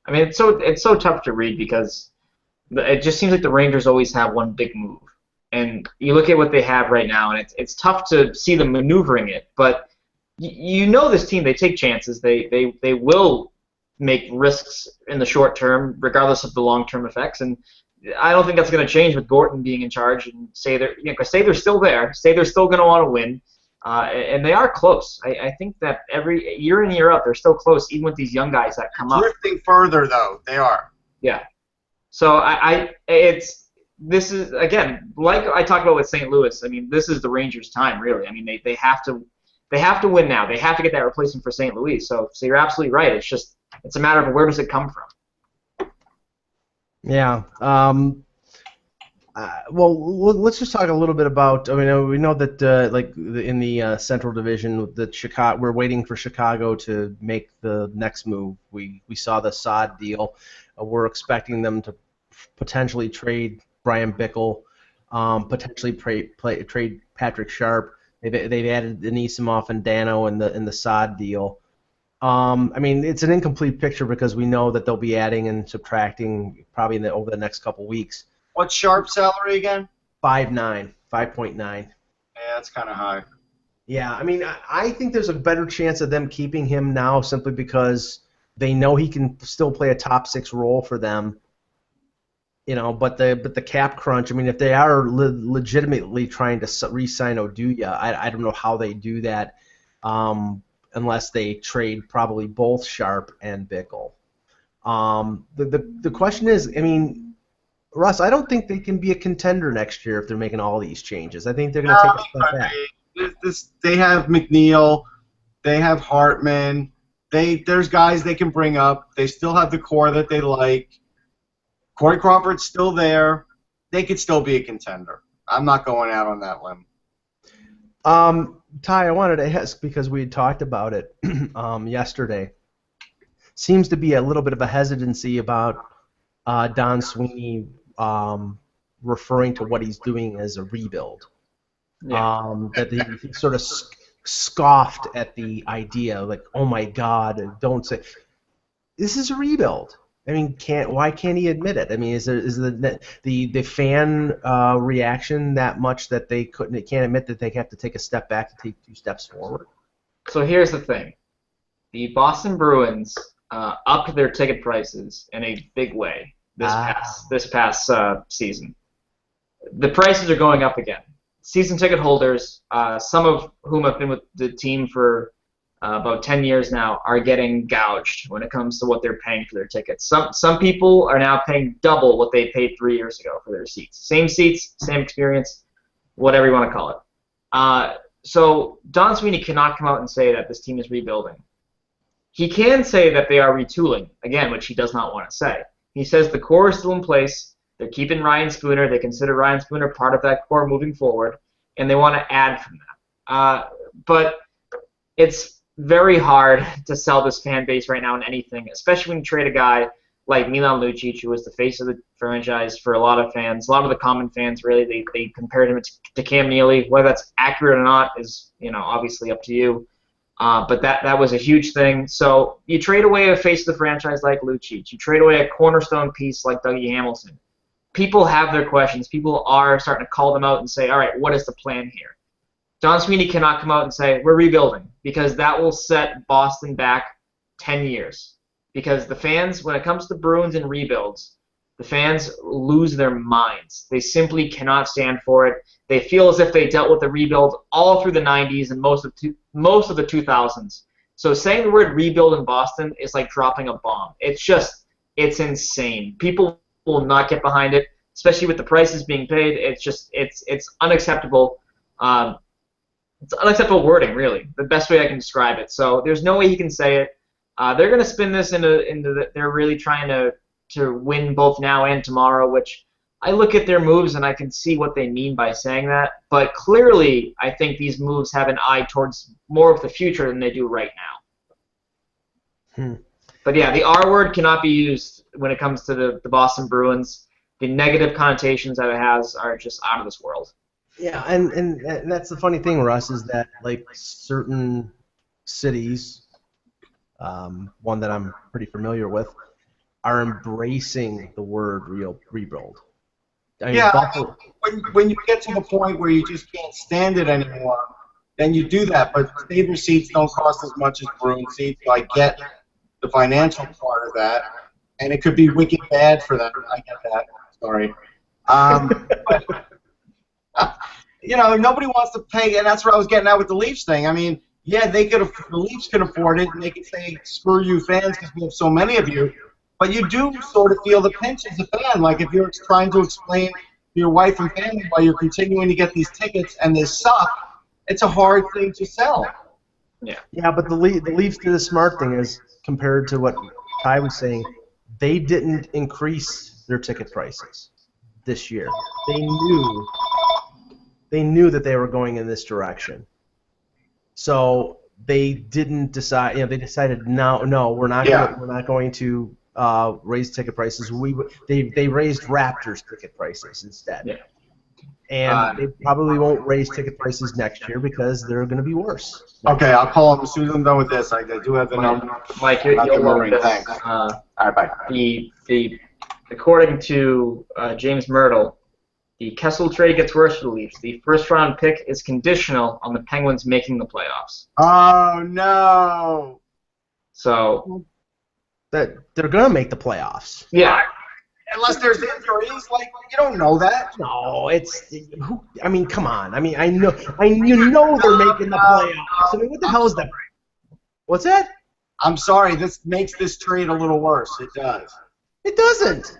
I mean, it's so tough to read because it just seems like the Rangers always have one big move. And you look at what they have right now, and it's tough to see them maneuvering it. But this team, they take chances. They will make risks in the short term, regardless of the long-term effects. And I don't think that's going to change with Gorton being in charge and say they're still there, say they're still going to want to win. And they are close. I think that every year in, year out, they're still close, even with these young guys that come up. Drifting further, though, they are. Yeah. So this is, again, like I talked about with St. Louis. I mean, this is the Rangers' time, really. I mean, they have to win now. They have to get that replacement for St. Louis. So you're absolutely right. It's a matter of where does it come from. Yeah. Well, let's just talk a little bit about. I mean, we know that in the Central Division, that we're waiting for Chicago to make the next move. We saw the Saad deal. We're expecting them to potentially trade Brian Bickle, potentially trade Patrick Sharp. They've added Anisimov and Dano in the Saad deal. I mean, it's an incomplete picture because we know that they'll be adding and subtracting probably over the next couple weeks. What's Sharp's salary again? 5.9. Yeah, that's kind of high. Yeah, I mean, I think there's a better chance of them keeping him now simply because they know he can still play a top six role for them. But the cap crunch. I mean, if they are legitimately trying to re-sign Oduya, I don't know how they do that unless they trade probably both Sharp and Bickle. The question is, I mean, Russ, I don't think they can be a contender next year if they're making all these changes. I think they're going to take a step back. They have McNeil, they have Hartman, there's guys they can bring up. They still have the core that they like. Corey Crawford's still there. They could still be a contender. I'm not going out on that limb. Ty, I wanted to ask because we had talked about it yesterday. Seems to be a little bit of a hesitancy about Don Sweeney referring to what he's doing as a rebuild. Yeah. That he sort of scoffed at the idea, like, oh my God, don't say. This is a rebuild. I mean, why can't he admit it? I mean, is the fan reaction that much that they can't admit that they have to take a step back to take 2 steps forward? So here's the thing: the Boston Bruins upped their ticket prices in a big way this past season. The prices are going up again. Season ticket holders, some of whom have been with the team for about 10 years now, are getting gouged when it comes to what they're paying for their tickets. Some people are now paying double what they paid 3 years ago for their seats. Same seats, same experience, whatever you want to call it. So Don Sweeney cannot come out and say that this team is rebuilding. He can say that they are retooling, again, which he does not want to say. He says the core is still in place. They're keeping Ryan Spooner. They consider Ryan Spooner part of that core moving forward, and they want to add from that. But it's very hard to sell this fan base right now in anything, especially when you trade a guy like Milan Lucic, who was the face of the franchise for a lot of fans. A lot of the common fans, really, they compared him to Cam Neely. Whether that's accurate or not is, obviously up to you. But that was a huge thing. So you trade away a face of the franchise like Lucic. You trade away a cornerstone piece like Dougie Hamilton. People have their questions. People are starting to call them out and say, all right, what is the plan here? Don Sweeney cannot come out and say, we're rebuilding, because that will set Boston back 10 years. Because the fans, when it comes to Bruins and rebuilds, the fans lose their minds. They simply cannot stand for it. They feel as if they dealt with the rebuild all through the 90s and most of the 2000s. So saying the word rebuild in Boston is like dropping a bomb. It's insane. People will not get behind it, especially with the prices being paid. It's unacceptable. It's unacceptable wording, really. The best way I can describe it. So there's no way he can say it. They're going to spin this into they're really trying to win both now and tomorrow, which I look at their moves and I can see what they mean by saying that. But clearly, I think these moves have an eye towards more of the future than they do right now. But yeah, the R word cannot be used when it comes to the Boston Bruins. The negative connotations that it has are just out of this world. Yeah, and that's the funny thing, Russ, is that like certain cities, one that I'm pretty familiar with, are embracing the word rebuild. I mean, when you get to the point where you just can't stand it anymore, then you do that. But Sabre seats don't cost as much as Bruin seats, so I get the financial part of that, and it could be wicked bad for them. I get that. Sorry. Nobody wants to pay, and that's what I was getting at with the Leafs thing. I mean, yeah, the Leafs can afford it, and they can say, screw you fans because we have so many of you, but you do sort of feel the pinch as a fan. Like if you're trying to explain to your wife and family why you're continuing to get these tickets and they suck, it's a hard thing to sell. Yeah, but the Leafs did a smart thing is, compared to what Ty was saying, they didn't increase their ticket prices this year. They knew that they were going in this direction. So they didn't decide. They decided no, we're not going to raise ticket prices. They raised Raptors ticket prices instead. Yeah. And they probably won't raise ticket prices next year because they're going to be worse. Okay, I'll call them as soon as I'm done with this. I do have the number. Mike, you'll love this. Thanks. All right, bye. According to James Myrtle, the Kessel trade gets worse for the Leafs. The first-round pick is conditional on the Penguins making the playoffs. Oh, no. So they're going to make the playoffs. Yeah. Unless there's injuries, you don't know that. No, I mean, come on. I mean, you know they're making the playoffs. I mean, what the hell is that? What's that? I'm sorry. This makes this trade a little worse. It does. It doesn't.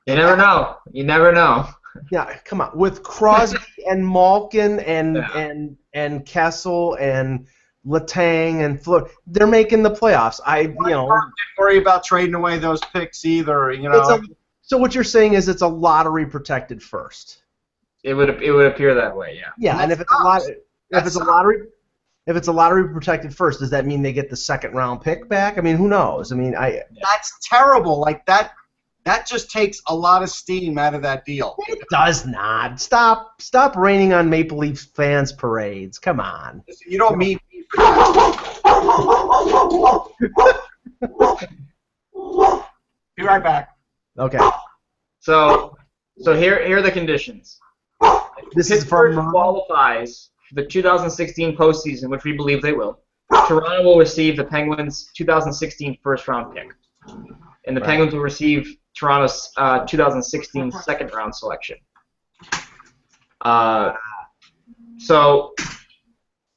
You never know. You never know. Yeah, come on. With Crosby and Malkin and Kessel and Letang and Fleur, they're making the playoffs. Don't worry about trading away those picks either. So what you're saying is it's a lottery protected first. It would appear that way, yeah. Yeah, and if it's a lottery protected first, does that mean they get the second round pick back? I mean, who knows? I mean, that's terrible. That just takes a lot of steam out of that deal. It does not. Stop raining on Maple Leafs fans' parades. Come on. You don't mean. Be right back. Okay. So here are the conditions. This is Pittsburgh from qualifies for the 2016 postseason, which we believe they will. Toronto will receive the Penguins' 2016 first-round pick, and the Penguins will receive Toronto's 2016 second-round selection. So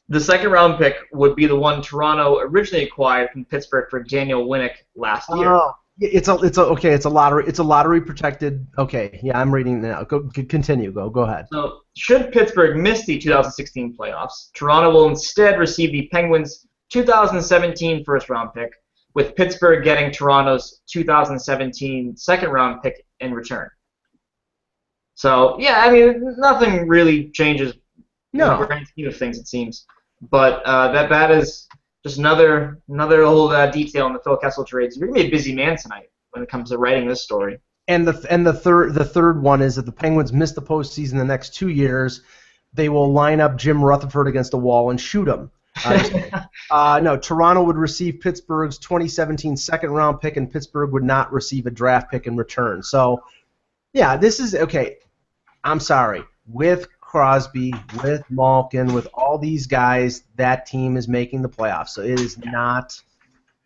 the second-round pick would be the one Toronto originally acquired from Pittsburgh for Daniel Winnick last year. Oh, it's a lottery protected. Okay, yeah, I'm reading now. Continue. Go ahead. So should Pittsburgh miss the 2016 playoffs, Toronto will instead receive the Penguins' 2017 first-round pick, with Pittsburgh getting Toronto's 2017 second-round pick in return. So, yeah, I mean, nothing really changes in the grand scheme of things, it seems. But that is just another little detail in the Phil Kessel trades. You're going to be a busy man tonight when it comes to writing this story. And the third one is that the Penguins miss the postseason the next 2 years. They will line up Jim Rutherford against a wall and shoot him. No, Toronto would receive Pittsburgh's 2017 second-round pick, and Pittsburgh would not receive a draft pick in return. So, yeah, this is okay. I'm sorry. With Crosby, with Malkin, with all these guys, that team is making the playoffs. So it is not.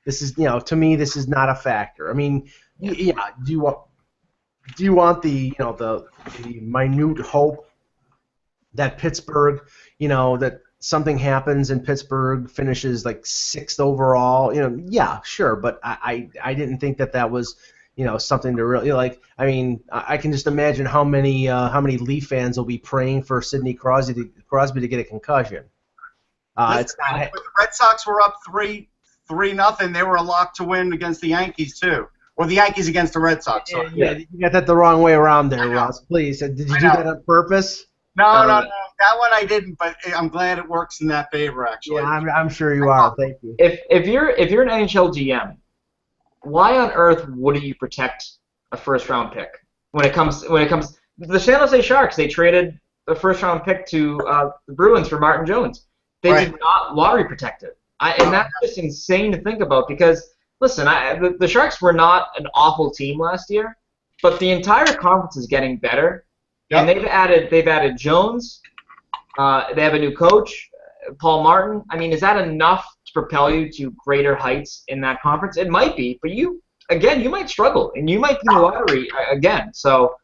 This is, to me, this is not a factor. I mean, yeah. Do you want the the minute hope that Pittsburgh, that something happens and Pittsburgh finishes like 6th overall? Yeah, sure, but I didn't think that was something to really like. I mean, I can just imagine how many Leaf fans will be praying for Sidney Crosby to get a concussion. It's not. When the Red Sox were up 3-0, they were a lock to win against the Yankees too, or the Yankees against the Red Sox. Sorry. Yeah, you got that the wrong way around there, Ross. Please, did you do that on purpose? No, that one I didn't, but I'm glad it works in that favor actually. Yeah, I'm sure you are. Thank you. If you're an NHL GM, why on earth wouldn't you protect a first-round pick when it comes the San Jose Sharks? They traded the first-round pick to the Bruins for Martin Jones. They did not lottery protect it, and that's just insane to think about. Because listen, the Sharks were not an awful team last year, but the entire conference is getting better, and they've added Jones. They have a new coach, Paul Martin. I mean, is that enough to propel you to greater heights in that conference? It might be, but you might struggle, and you might be in the lottery again. So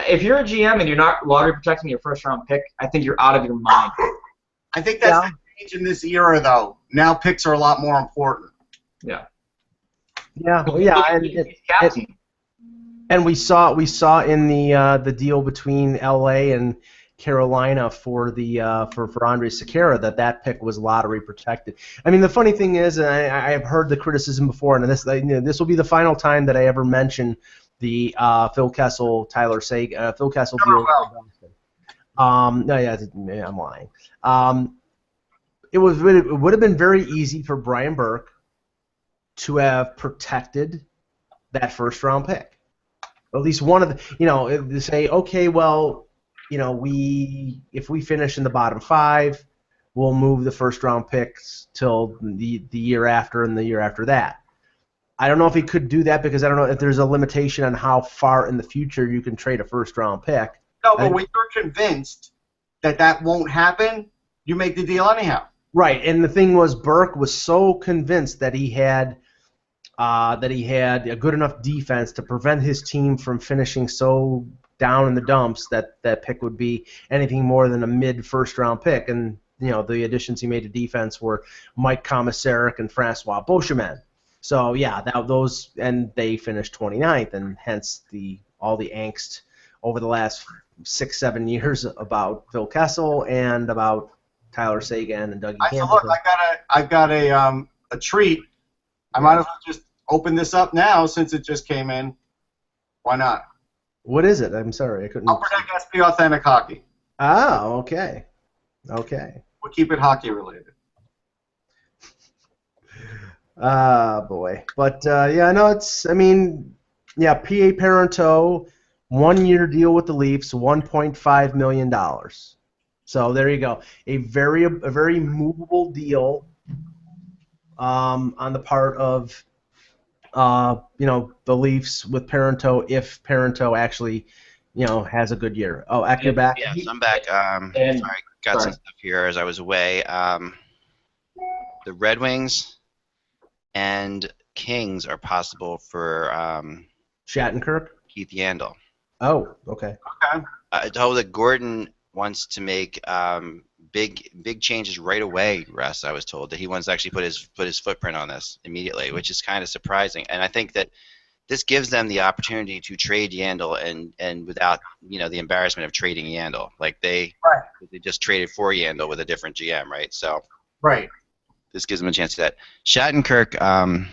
if you're a GM and you're not lottery protecting your first-round pick, I think you're out of your mind. I think that's the change in this era, though. Now picks are a lot more important. Yeah. Yeah, well, yeah, and we saw in the deal between LA and Carolina for Andre Sekera that pick was lottery protected. I mean, the funny thing is, and I have heard the criticism before, and this will be the final time that I ever mention the Phil Kessel deal. No, yeah, I'm lying. It would have been very easy for Brian Burke to have protected that first-round pick. At least one of the, to say, okay, well, if we finish in the bottom 5, we'll move the first-round picks till the year after and the year after that. I don't know if he could do that because I don't know if there's a limitation on how far in the future you can trade a first-round pick. No, but when you're convinced that won't happen, you make the deal anyhow. Right, and the thing was, Burke was so convinced that he had a good enough defense to prevent his team from finishing so down in the dumps that pick would be anything more than a mid-first-round pick. And the additions he made to defense were Mike Komisarek and Francois Beauchemin. So yeah, and they finished 29th, and hence all the angst over the last 6-7 years about Phil Kessel and about Tyler Seguin and Dougie Campbell. Look, I've got a treat. I might as well just open this up now since it just came in. Why not? What is it? I'm sorry, I couldn't. Upper Deck SP Authentic Hockey. Oh, okay. Okay. We'll keep it hockey related. Boy. But, P.A. Parenteau, 1-year deal with the Leafs, $1.5 million. So there you go. A very movable deal on the part of the Leafs with Parento if Parento actually, has a good year. Oh, Eck, you're back? Yes, I'm back. Sorry, got some stuff here as I was away. The Red Wings and Kings are possible for Shattenkirk? Keith Yandel. Oh, okay. Okay. I told that Gordon wants to make big changes right away. Russ, I was told that he wants to actually put his footprint on this immediately, which is kind of surprising. And I think that this gives them the opportunity to trade Yandel and without the embarrassment of trading Yandel. Like they just traded for Yandel with a different GM, right? So this gives them a chance to that. Shattenkirk,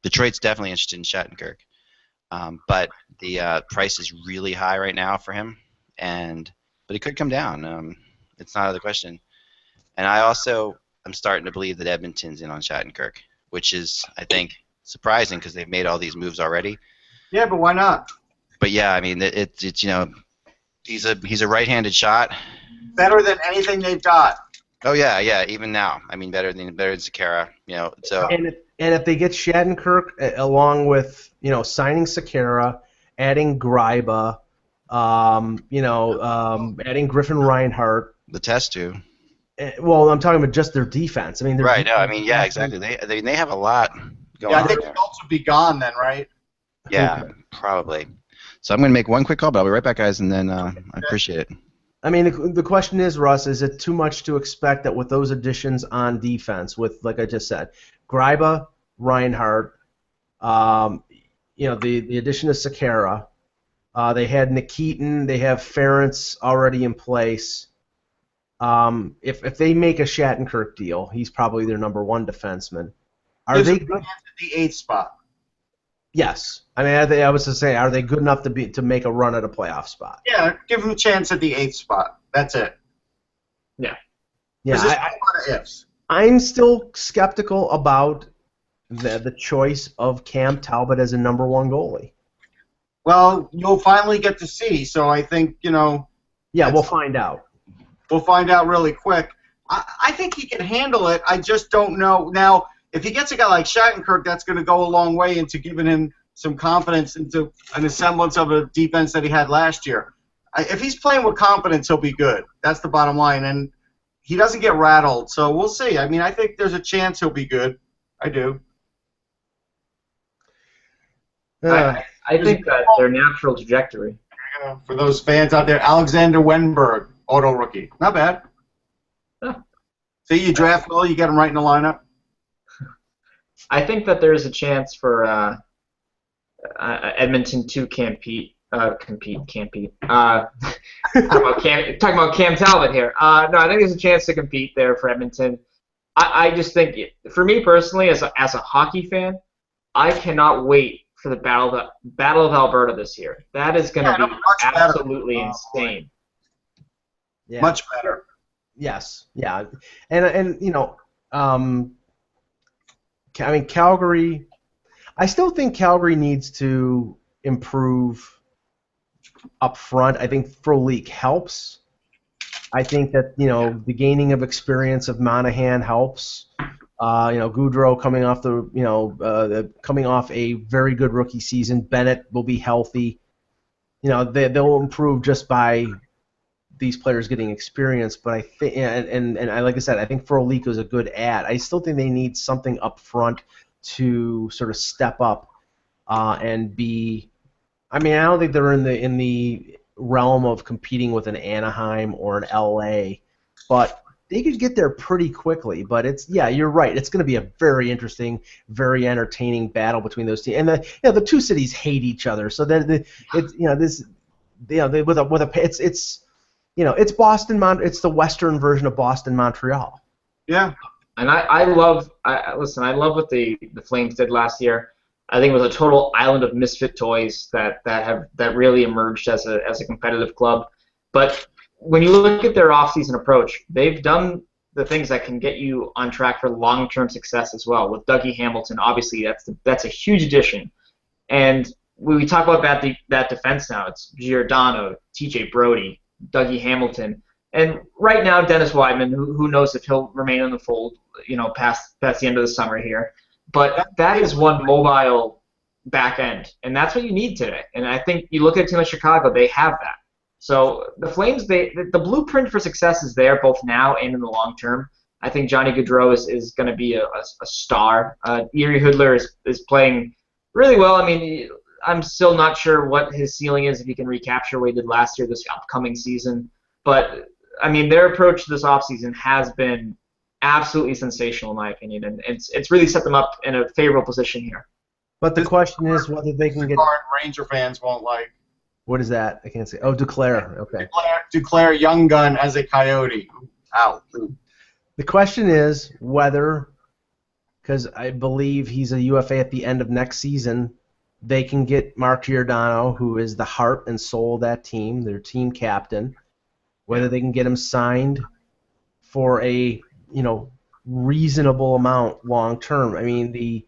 Detroit's definitely interested in Shattenkirk, but the price is really high right now for him, but it could come down. It's not out of the question. And I also am starting to believe that Edmonton's in on Shattenkirk, which is, I think, surprising because they've made all these moves already. Yeah, but why not? But yeah, I mean, it's he's a right-handed shot. Better than anything they've got. Oh yeah, even now. I mean, better than Sekera, So. And if they get Shattenkirk along with signing Sekera, adding Greiba, adding Griffin Reinhart. The test too. Well, I'm talking about just their defense. I mean, right. No, I mean, yeah, exactly. They have a lot going on. Yeah, I think Schultz would be gone then, right? Yeah, probably. So I'm going to make one quick call, but I'll be right back, guys, and then I appreciate it. I mean, the question is, Russ, is it too much to expect that with those additions on defense, with, like I just said, Greiba, Reinhardt, the addition of Sekera, they had Nikitin, they have Ferentz already in place. If they make a Shattenkirk deal, he's probably their number one defenseman. Are they good? The 8th spot. Yes. I mean, I was to say, are they good enough to make a run at a playoff spot? Yeah, give them a chance at the 8th spot. That's it. Yeah. Yeah. There's just a lot of ifs. I'm still skeptical about the choice of Cam Talbot as a number one goalie. Well, you'll finally get to see. So I think Yeah, we'll find out. We'll find out really quick. I think he can handle it. I just don't know. Now, if he gets a guy like Shattenkirk, that's going to go a long way into giving him some confidence into an semblance of a defense that he had last year. If he's playing with confidence, he'll be good. That's the bottom line. And he doesn't get rattled, so we'll see. I mean, I think there's a chance he'll be good. I do. I think that their natural trajectory. For those fans out there, Alexander Wenberg, auto rookie. Not bad. Huh. See, you draft well, you get him right in the lineup. I think that there's a chance for Edmonton to compete. Talking about Cam Talbot here. No, I think there's a chance to compete there for Edmonton. I just think, for me personally, as a hockey fan, I cannot wait for the Battle of Alberta this year. That is going to be absolutely insane. Yeah. Much better. Yes. Yeah. And I mean, Calgary, I still think Calgary needs to improve up front. I think Frolik helps. I think that, the gaining of experience of Monahan helps. Goudreau coming off a very good rookie season. Bennett will be healthy. They'll improve just by these players getting experience, but I think, and like I said, I think Frolik is a good add. I still think they need something up front to sort of step up and be. I mean, I don't think they're in the realm of competing with an Anaheim or an LA, but they could get there pretty quickly. But you're right. It's going to be a very interesting, very entertaining battle between those two. And the two cities hate each other, so that it's Boston. It's the Western version of Boston, Montreal. Yeah. And I love what the Flames did last year. I think it was a total island of misfit toys that really emerged as a competitive club. But when you look at their off-season approach, they've done the things that can get you on track for long-term success as well. With Dougie Hamilton, obviously that's a huge addition. And when we talk about that defense now, it's Giordano, TJ Brody, Dougie Hamilton, and right now Dennis Wideman, who knows if he'll remain in the fold, past the end of the summer here. but that is one mobile back end, and that's what you need today. And I think you look at a team like Chicago, they have that. So the Flames, the blueprint for success is there both now and in the long term. I think Johnny Gaudreau is going to be a star. Yuri Hoodler is playing really well. I mean, I'm still not sure what his ceiling is if he can recapture what he did last year, this upcoming season. But, I mean, their approach to this offseason has been absolutely sensational, in my opinion, and it's really set them up in a favorable position here. But the question is whether they can get... Ranger fans won't like. What is that? I can't say. Oh, Duclair. Okay. Duclair Young Gun as a Coyote. Ow. The question is whether, because I believe he's a UFA at the end of next season, they can get Mark Giordano, who is the heart and soul of that team, their team captain, whether they can get him signed for a reasonable amount long term. I mean, the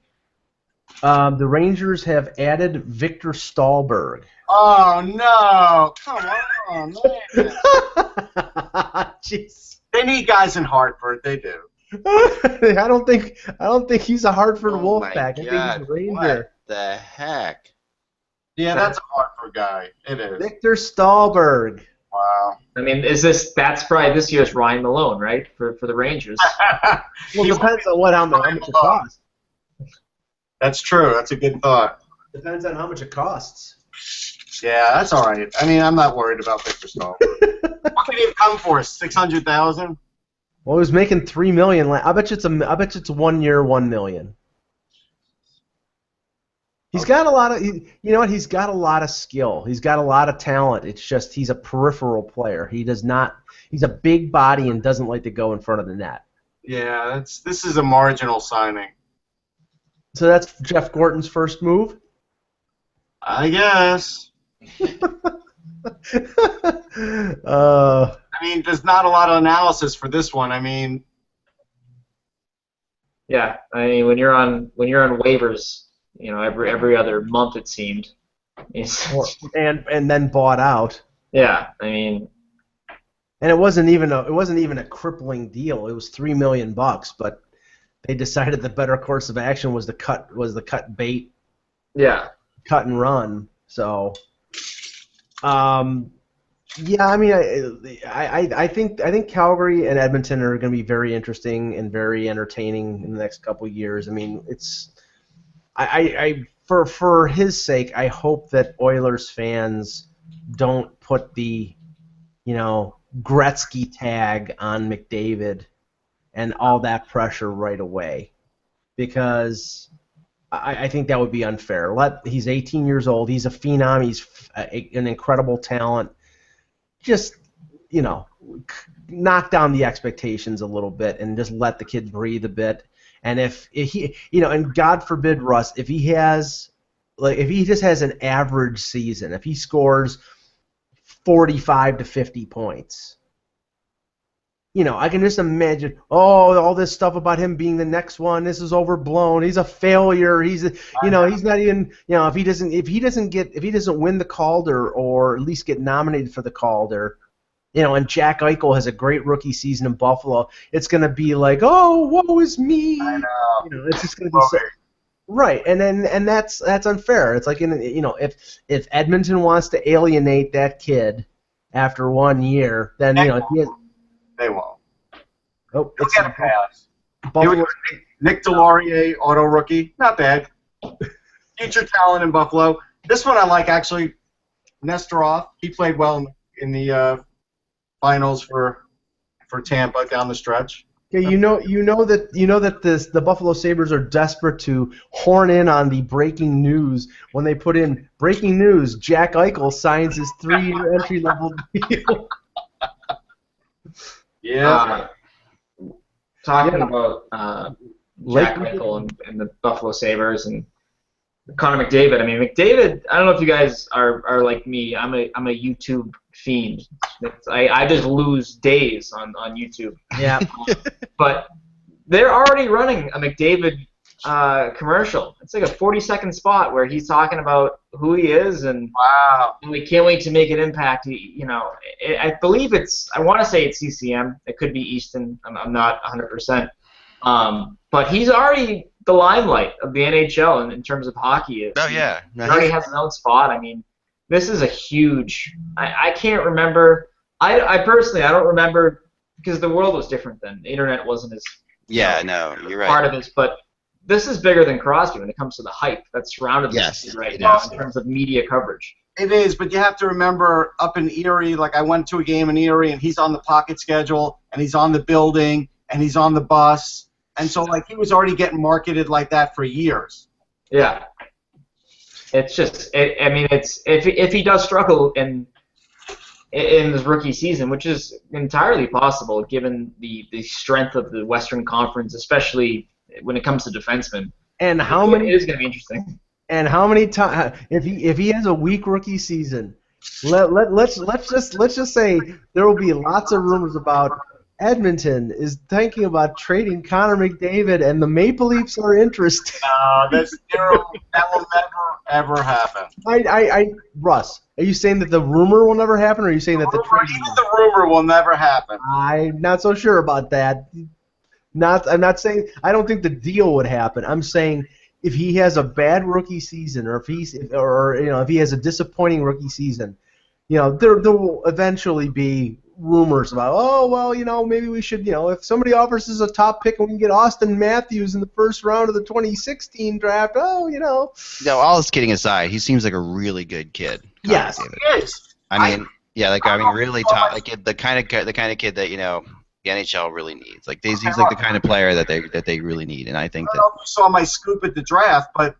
Rangers have added Victor Stahlberg. Oh no! Come on, man. Jeez. They need guys in Hartford. They do. I don't think he's a Hartford Wolfpack. I think he's a Ranger. What the heck? Yeah, that's a Hartford guy. It is. Victor Stahlberg. Wow. I mean, that's probably this year's Ryan Malone, right, for the Rangers? Well, it depends on how much it costs. That's true. That's a good thought. Depends on how much it costs. Yeah, that's all right. I mean, I'm not worried about Victor Stahlberg. What could he come for? $600,000? Well, he was making $3 million. I bet you it's 1 year, $1 million. He's got a lot of. You know what? He's got a lot of skill. He's got a lot of talent. It's just he's a peripheral player. He does not. He's a big body and doesn't like to go in front of the net. Yeah, this is a marginal signing. So that's Jeff Gorton's first move? I guess. I mean, there's not a lot of analysis for this one. I mean, yeah. I mean, when you're on waivers, every other month it seemed. and then bought out. Yeah, I mean. And it wasn't even a crippling deal. It was $3 million, but they decided the better course of action was the cut bait. Yeah. Cut and run. So, yeah, I mean, I think Calgary and Edmonton are going to be very interesting and very entertaining in the next couple of years. I mean, for his sake, I hope that Oilers fans don't put the, Gretzky tag on McDavid and all that pressure right away, because I think that would be unfair. He's 18 years old. He's a phenom. He's an incredible talent. Just, knock down the expectations a little bit and just let the kid breathe a bit. And if he, and God forbid, Russ, if he just has an average season, if he scores 45 to 50 points, I can just imagine, all this stuff about him being the next one. This is overblown. He's a failure. He's not even, if he doesn't win the Calder or at least get nominated for the Calder, and Jack Eichel has a great rookie season in Buffalo, it's going to be like, oh, woe is me. I know. It's just going to be so, right, and that's unfair. It's like, if Edmonton wants to alienate that kid after 1 year, then they won't. Oh, He'll get a pass. Buffalo. Nick Delorier, auto rookie, not bad. Future talent in Buffalo. This one I like, actually. Nesterov, he played well in the finals for Tampa down the stretch. Yeah, you know that the Buffalo Sabres are desperate to horn in on the breaking news when they put in breaking news. Jack Eichel signs his 3-year entry-level deal. Yeah. Talking about Jack Eichel and the Buffalo Sabres and Connor McDavid. I mean, McDavid. I don't know if you guys are like me. I'm a YouTube fiend. I just lose days on YouTube. Yeah. But they're already running a McDavid commercial. It's like a 40-second spot where he's talking about who he is and wow. And we can't wait to make an impact. I believe I want to say it's CCM. It could be Easton. I'm not 100%. But he's already the limelight of the NHL in terms of hockey. Oh yeah, He already has his own spot. I mean, this is a huge. I can't remember. I personally I don't remember because the world was different then. The internet wasn't as no, you're right. part of this, but this is bigger than Crosby when it comes to the hype that's surrounded this right now in terms of media coverage. It is, but you have to remember up in Erie, like I went to a game in Erie, and he's on the pocket schedule, and he's on the building, and he's on the bus, and so like he was already getting marketed like that for years. Yeah, it's just, I mean, it's if he does struggle in his rookie season, which is entirely possible given the strength of the Western Conference, especially when it comes to defensemen. And how many? It is going to be interesting. And how many times? If he has a weak rookie season, let's just say there will be lots of rumors about Edmonton is thinking about trading Connor McDavid, and the Maple Leafs are interested. That's terrible. That will never ever happen. Russ, are you saying that the rumor will never happen, or are you saying that the trade? Even the rumor will never happen. I'm not so sure about that. I'm not saying I don't think the deal would happen. I'm saying if he has a bad rookie season, or if he has a disappointing rookie season, there will eventually be rumors about maybe we should if somebody offers us a top pick and we can get Austin Matthews in the first round of the 2016 draft. No, all this kidding aside, he seems like a really good kid. Yes, he is. Really top, like the kind of kid that the NHL really needs. Like he's like the kind of player that they really need, and I think that. I don't know if you saw my scoop at the draft, but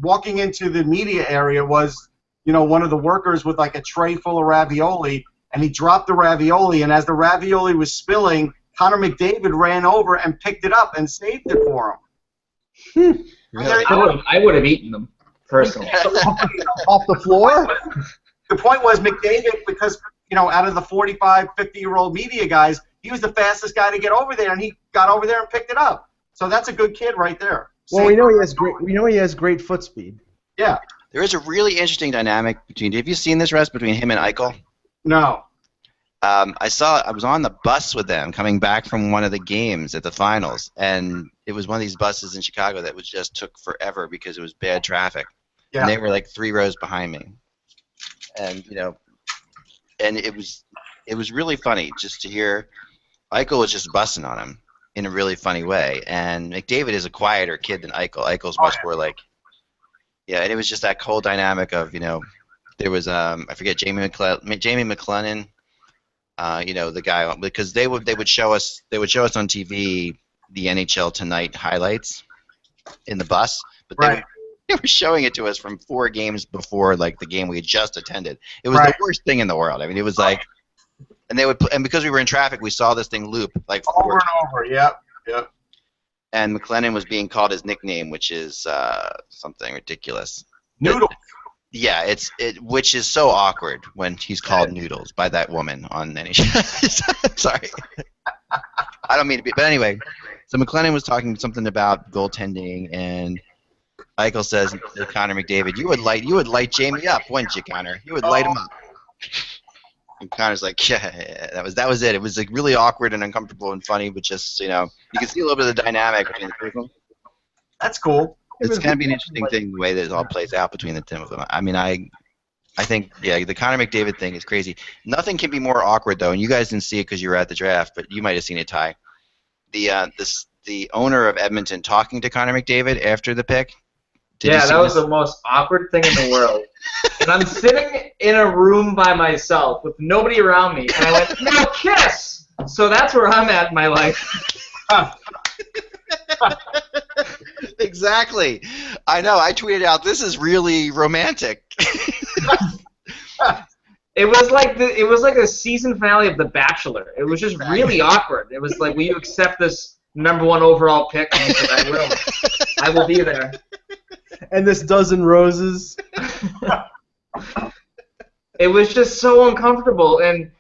walking into the media area was one of the workers with like a tray full of ravioli, and he dropped the ravioli, and as the ravioli was spilling, Connor McDavid ran over and picked it up and saved it for him. Really? I would have eaten them personally. Off the floor. The point was McDavid, because out of the 45, 50-year-old media guys, he was the fastest guy to get over there, and he got over there and picked it up. So that's a good kid right there. Well, we know he has great foot speed. Yeah. There is a really interesting dynamic between. Have you seen this, Russ, between him and Eichel? No. I was on the bus with them coming back from one of the games at the finals, and it was one of these buses in Chicago that just took forever because it was bad traffic. Yeah. And they were like 3 rows behind me, and and it was really funny just to hear Eichel was just busting on him in a really funny way, and McDavid is a quieter kid than Eichel. Eichel's much more like, and it was just that whole dynamic of there was I forget Jamie McLennan. The guy, because they would show us on TV the NHL Tonight highlights in the bus, but they were showing it to us from 4 games before like the game we had just attended. It was the worst thing in the world. I mean, it was like, and because we were in traffic, we saw this thing loop like over and over. Yep. And McLennan was being called his nickname, which is something ridiculous. Noodle. Yeah, which is so awkward when he's called Noodles by that woman on NHL. Sorry, I don't mean to be, but anyway. So McLennan was talking something about goaltending, and Eichel says to Connor McDavid, "You would light Jamie up, wouldn't you, Connor? You would light him up." And Connor's like, "Yeah, that was it. It was like really awkward and uncomfortable and funny, but just you can see a little bit of the dynamic between the people." That's cool. It's going to be an interesting thing the way that it all plays out between the 2 of them. I mean, I think, the Connor McDavid thing is crazy. Nothing can be more awkward, though, and you guys didn't see it because you were at the draft, but you might have seen it, Ty. The owner of Edmonton talking to Connor McDavid after the pick. That was the most awkward thing in the world. And I'm sitting in a room by myself with nobody around me, and I went, "No, kiss!" So that's where I'm at in my life. Exactly. I know. I tweeted out, "This is really romantic." It was like a season finale of The Bachelor. It was just really awkward. It was like, "Will you accept this #1 overall pick?" And I said, "I will. I will be there." And this dozen roses. It was just so uncomfortable, and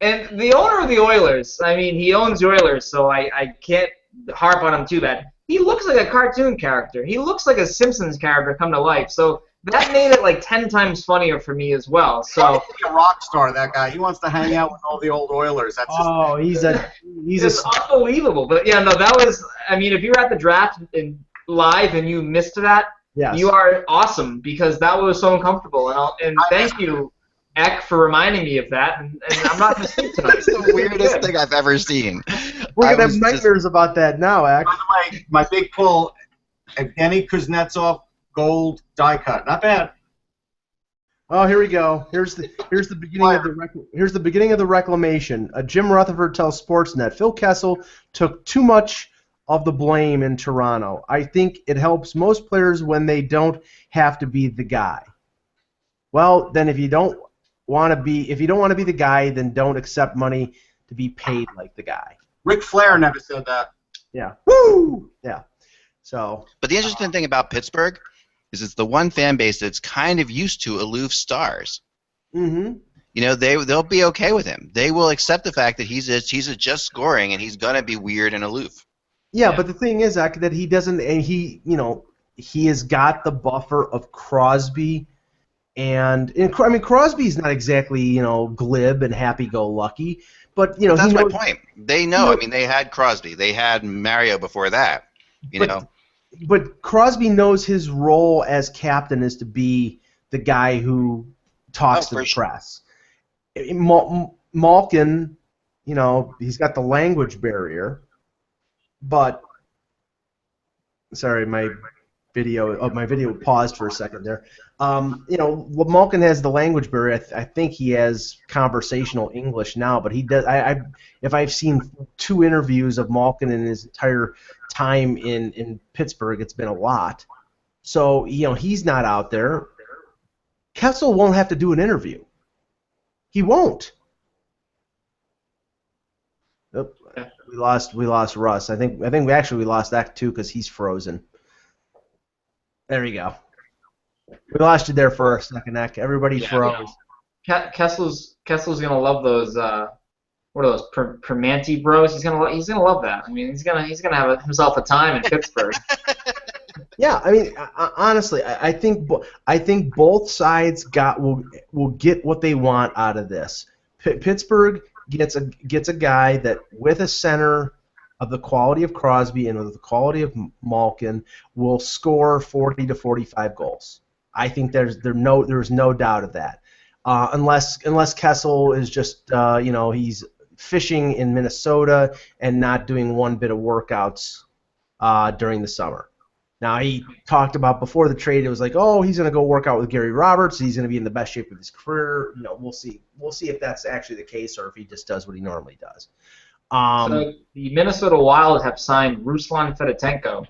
the owner of the Oilers. I mean, he owns the Oilers, so I can't harp on him too bad. He looks like a cartoon character. He looks like a Simpsons character come to life. So that made it like 10 times funnier for me as well. So he's a rock star, that guy. He wants to hang out with all the old Oilers. That's he's unbelievable. But yeah, no, that was. I mean, if you were at the draft and live and you missed that, Yes. you are awesome because that was so uncomfortable. And thank you, Eck, for reminding me of that. And I'm not going to sleep tonight. It's the weirdest thing I've ever seen. We're going to have nightmares about that now, Ak. By the way, my big pull, Evgeny Kuznetsov, gold die cut. Not bad. Oh, here we go. Here's the beginning of the reclamation. Jim Rutherford tells Sportsnet Phil Kessel took too much of the blame in Toronto. I think it helps most players when they don't have to be the guy. Well, then if you don't want to be the guy, then don't accept money to be paid like the guy. Ric Flair never said that. Yeah. Woo! Yeah. So. But the interesting thing about Pittsburgh is it's the one fan base that's kind of used to aloof stars. Mm-hmm. You know, they'll be okay with him. They will accept the fact that he's just scoring and he's gonna be weird and aloof. Yeah, but the thing is, Zach, that he doesn't, and he has got the buffer of Crosby, and I mean Crosby's not exactly glib and happy-go-lucky, but That's my point. They know. I mean, they had Crosby, they had Mario before that. You know. But Crosby knows his role as captain is to be the guy who talks to the press. Malkin, he's got the language barrier, but sorry, my video paused for a second there. Malkin has the language barrier. I think he has conversational English now, but he does. If I've seen 2 interviews of Malkin in his entire time in Pittsburgh, it's been a lot. So he's not out there. Kessel won't have to do an interview. He won't. Oh, we lost Russ. I think we lost that too because he's frozen. There you go. We lost you there for a second, Nick. Everybody froze. Kessel's gonna love those. What are those? Permanente bros. He's gonna love that. I mean, he's gonna have himself a time in Pittsburgh. Yeah, I mean, honestly, I think both sides will get what they want out of this. Pittsburgh gets a guy that with a center of the quality of Crosby and with the quality of Malkin will score 40 to 45 goals. I think there's no doubt of that. Unless Kessel is just he's fishing in Minnesota and not doing one bit of workouts during the summer. Now he talked about before the trade. It was like, oh, he's going to go work out with Gary Roberts. He's going to be in the best shape of his career. We'll see. We'll see if that's actually the case or if he just does what he normally does. So the Minnesota Wild have signed Ruslan Fedotenko.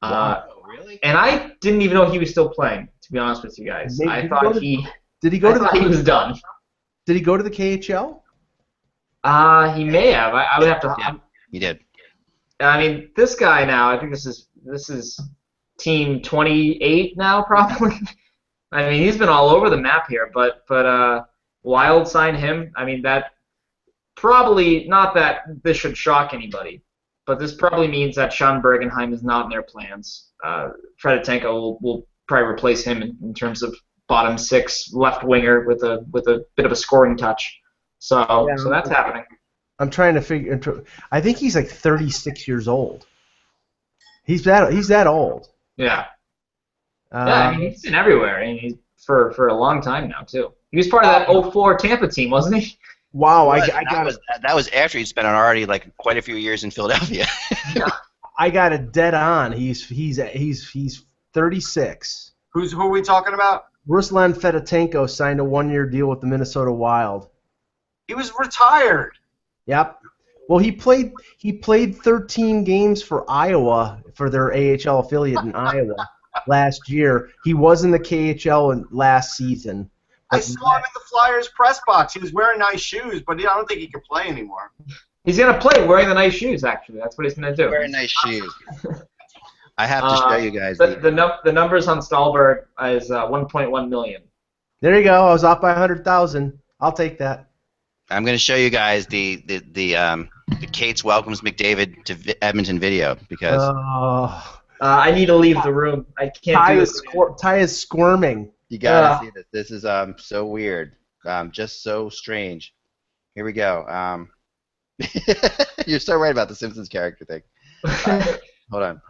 Wow, really? And I didn't even know he was still playing. To be honest with you guys, I thought he was done. Did he go to the KHL? He may have. I would have to. Yeah, he did. I mean, this guy now. I think this is team 28 now, probably. I mean, he's been all over the map here. But Wild signed him. I mean, that probably not that this should shock anybody, but this probably means that Sean Bergenheim is not in their plans. Fedotenko will probably replace him in terms of bottom 6 left winger with a bit of a scoring touch. So that's happening. I'm trying to figure. I think he's like 36 years old. He's that old. Yeah. I mean, he's been everywhere. I mean, he's for a long time now too. He was part of that 04 Tampa team, wasn't he? Wow, that was after he spent already like quite a few years in Philadelphia. Yeah. I got it dead on. He's 36. Who are we talking about? Ruslan Fedotenko signed a 1-year deal with the Minnesota Wild. He was retired. Yep. Well, he played 13 games for Iowa for their AHL affiliate in Iowa last year. He was in the KHL last season. I saw him in the Flyers press box. He was wearing nice shoes, but I don't think he can play anymore. He's gonna play wearing the nice shoes. Actually, that's what he's gonna do. Wearing nice shoes. I have to show you guys. The numbers on Stahlberg is 1.1 million. There you go. I was off by 100,000. I'll take that. I'm going to show you guys the Cates welcomes McDavid to Edmonton video because I need to leave the room. I can't do this. Ty is squirming. You gotta see this. This is so weird, just so strange. Here we go. You're so right about the Simpsons character thing. Hold on.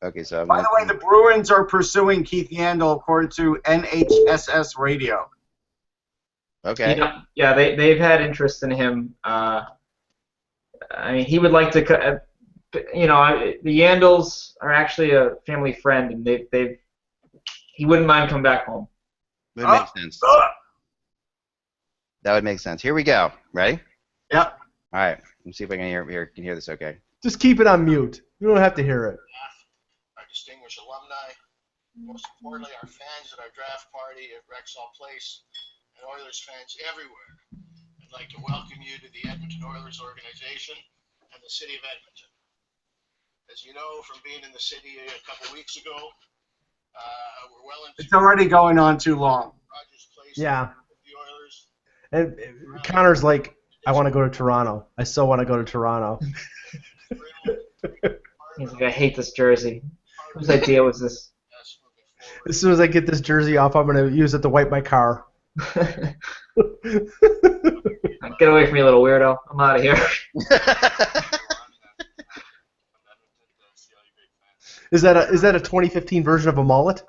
Okay, so By the way, the Bruins are pursuing Keith Yandel according to NHSS Radio. Okay. Yeah, they've had interest in him. I mean, he would like to. You know, the Yandels are actually a family friend, and he wouldn't mind coming back home. Would make sense. That would make sense. Here we go. Ready? Yep. All right. Let's see if I can hear this. Okay. Just keep it on mute. You don't have to hear it. Our distinguished alumni, most importantly, our fans at our draft party at Rexall Place, and Oilers fans everywhere. I'd like to welcome you to the Edmonton Oilers organization and the city of Edmonton. As you know from being in the city a couple weeks ago, we're well into. It's already going on too long. Rogers Place. Yeah. The Oilers. And Connor's like, I want to go to Toronto. I still want to go to Toronto. He's like, I hate this jersey. Whose idea was this? As soon as I get this jersey off, I'm going to use it to wipe my car. Get away from me, little weirdo. I'm out of here. Is that a 2015 version of a mullet?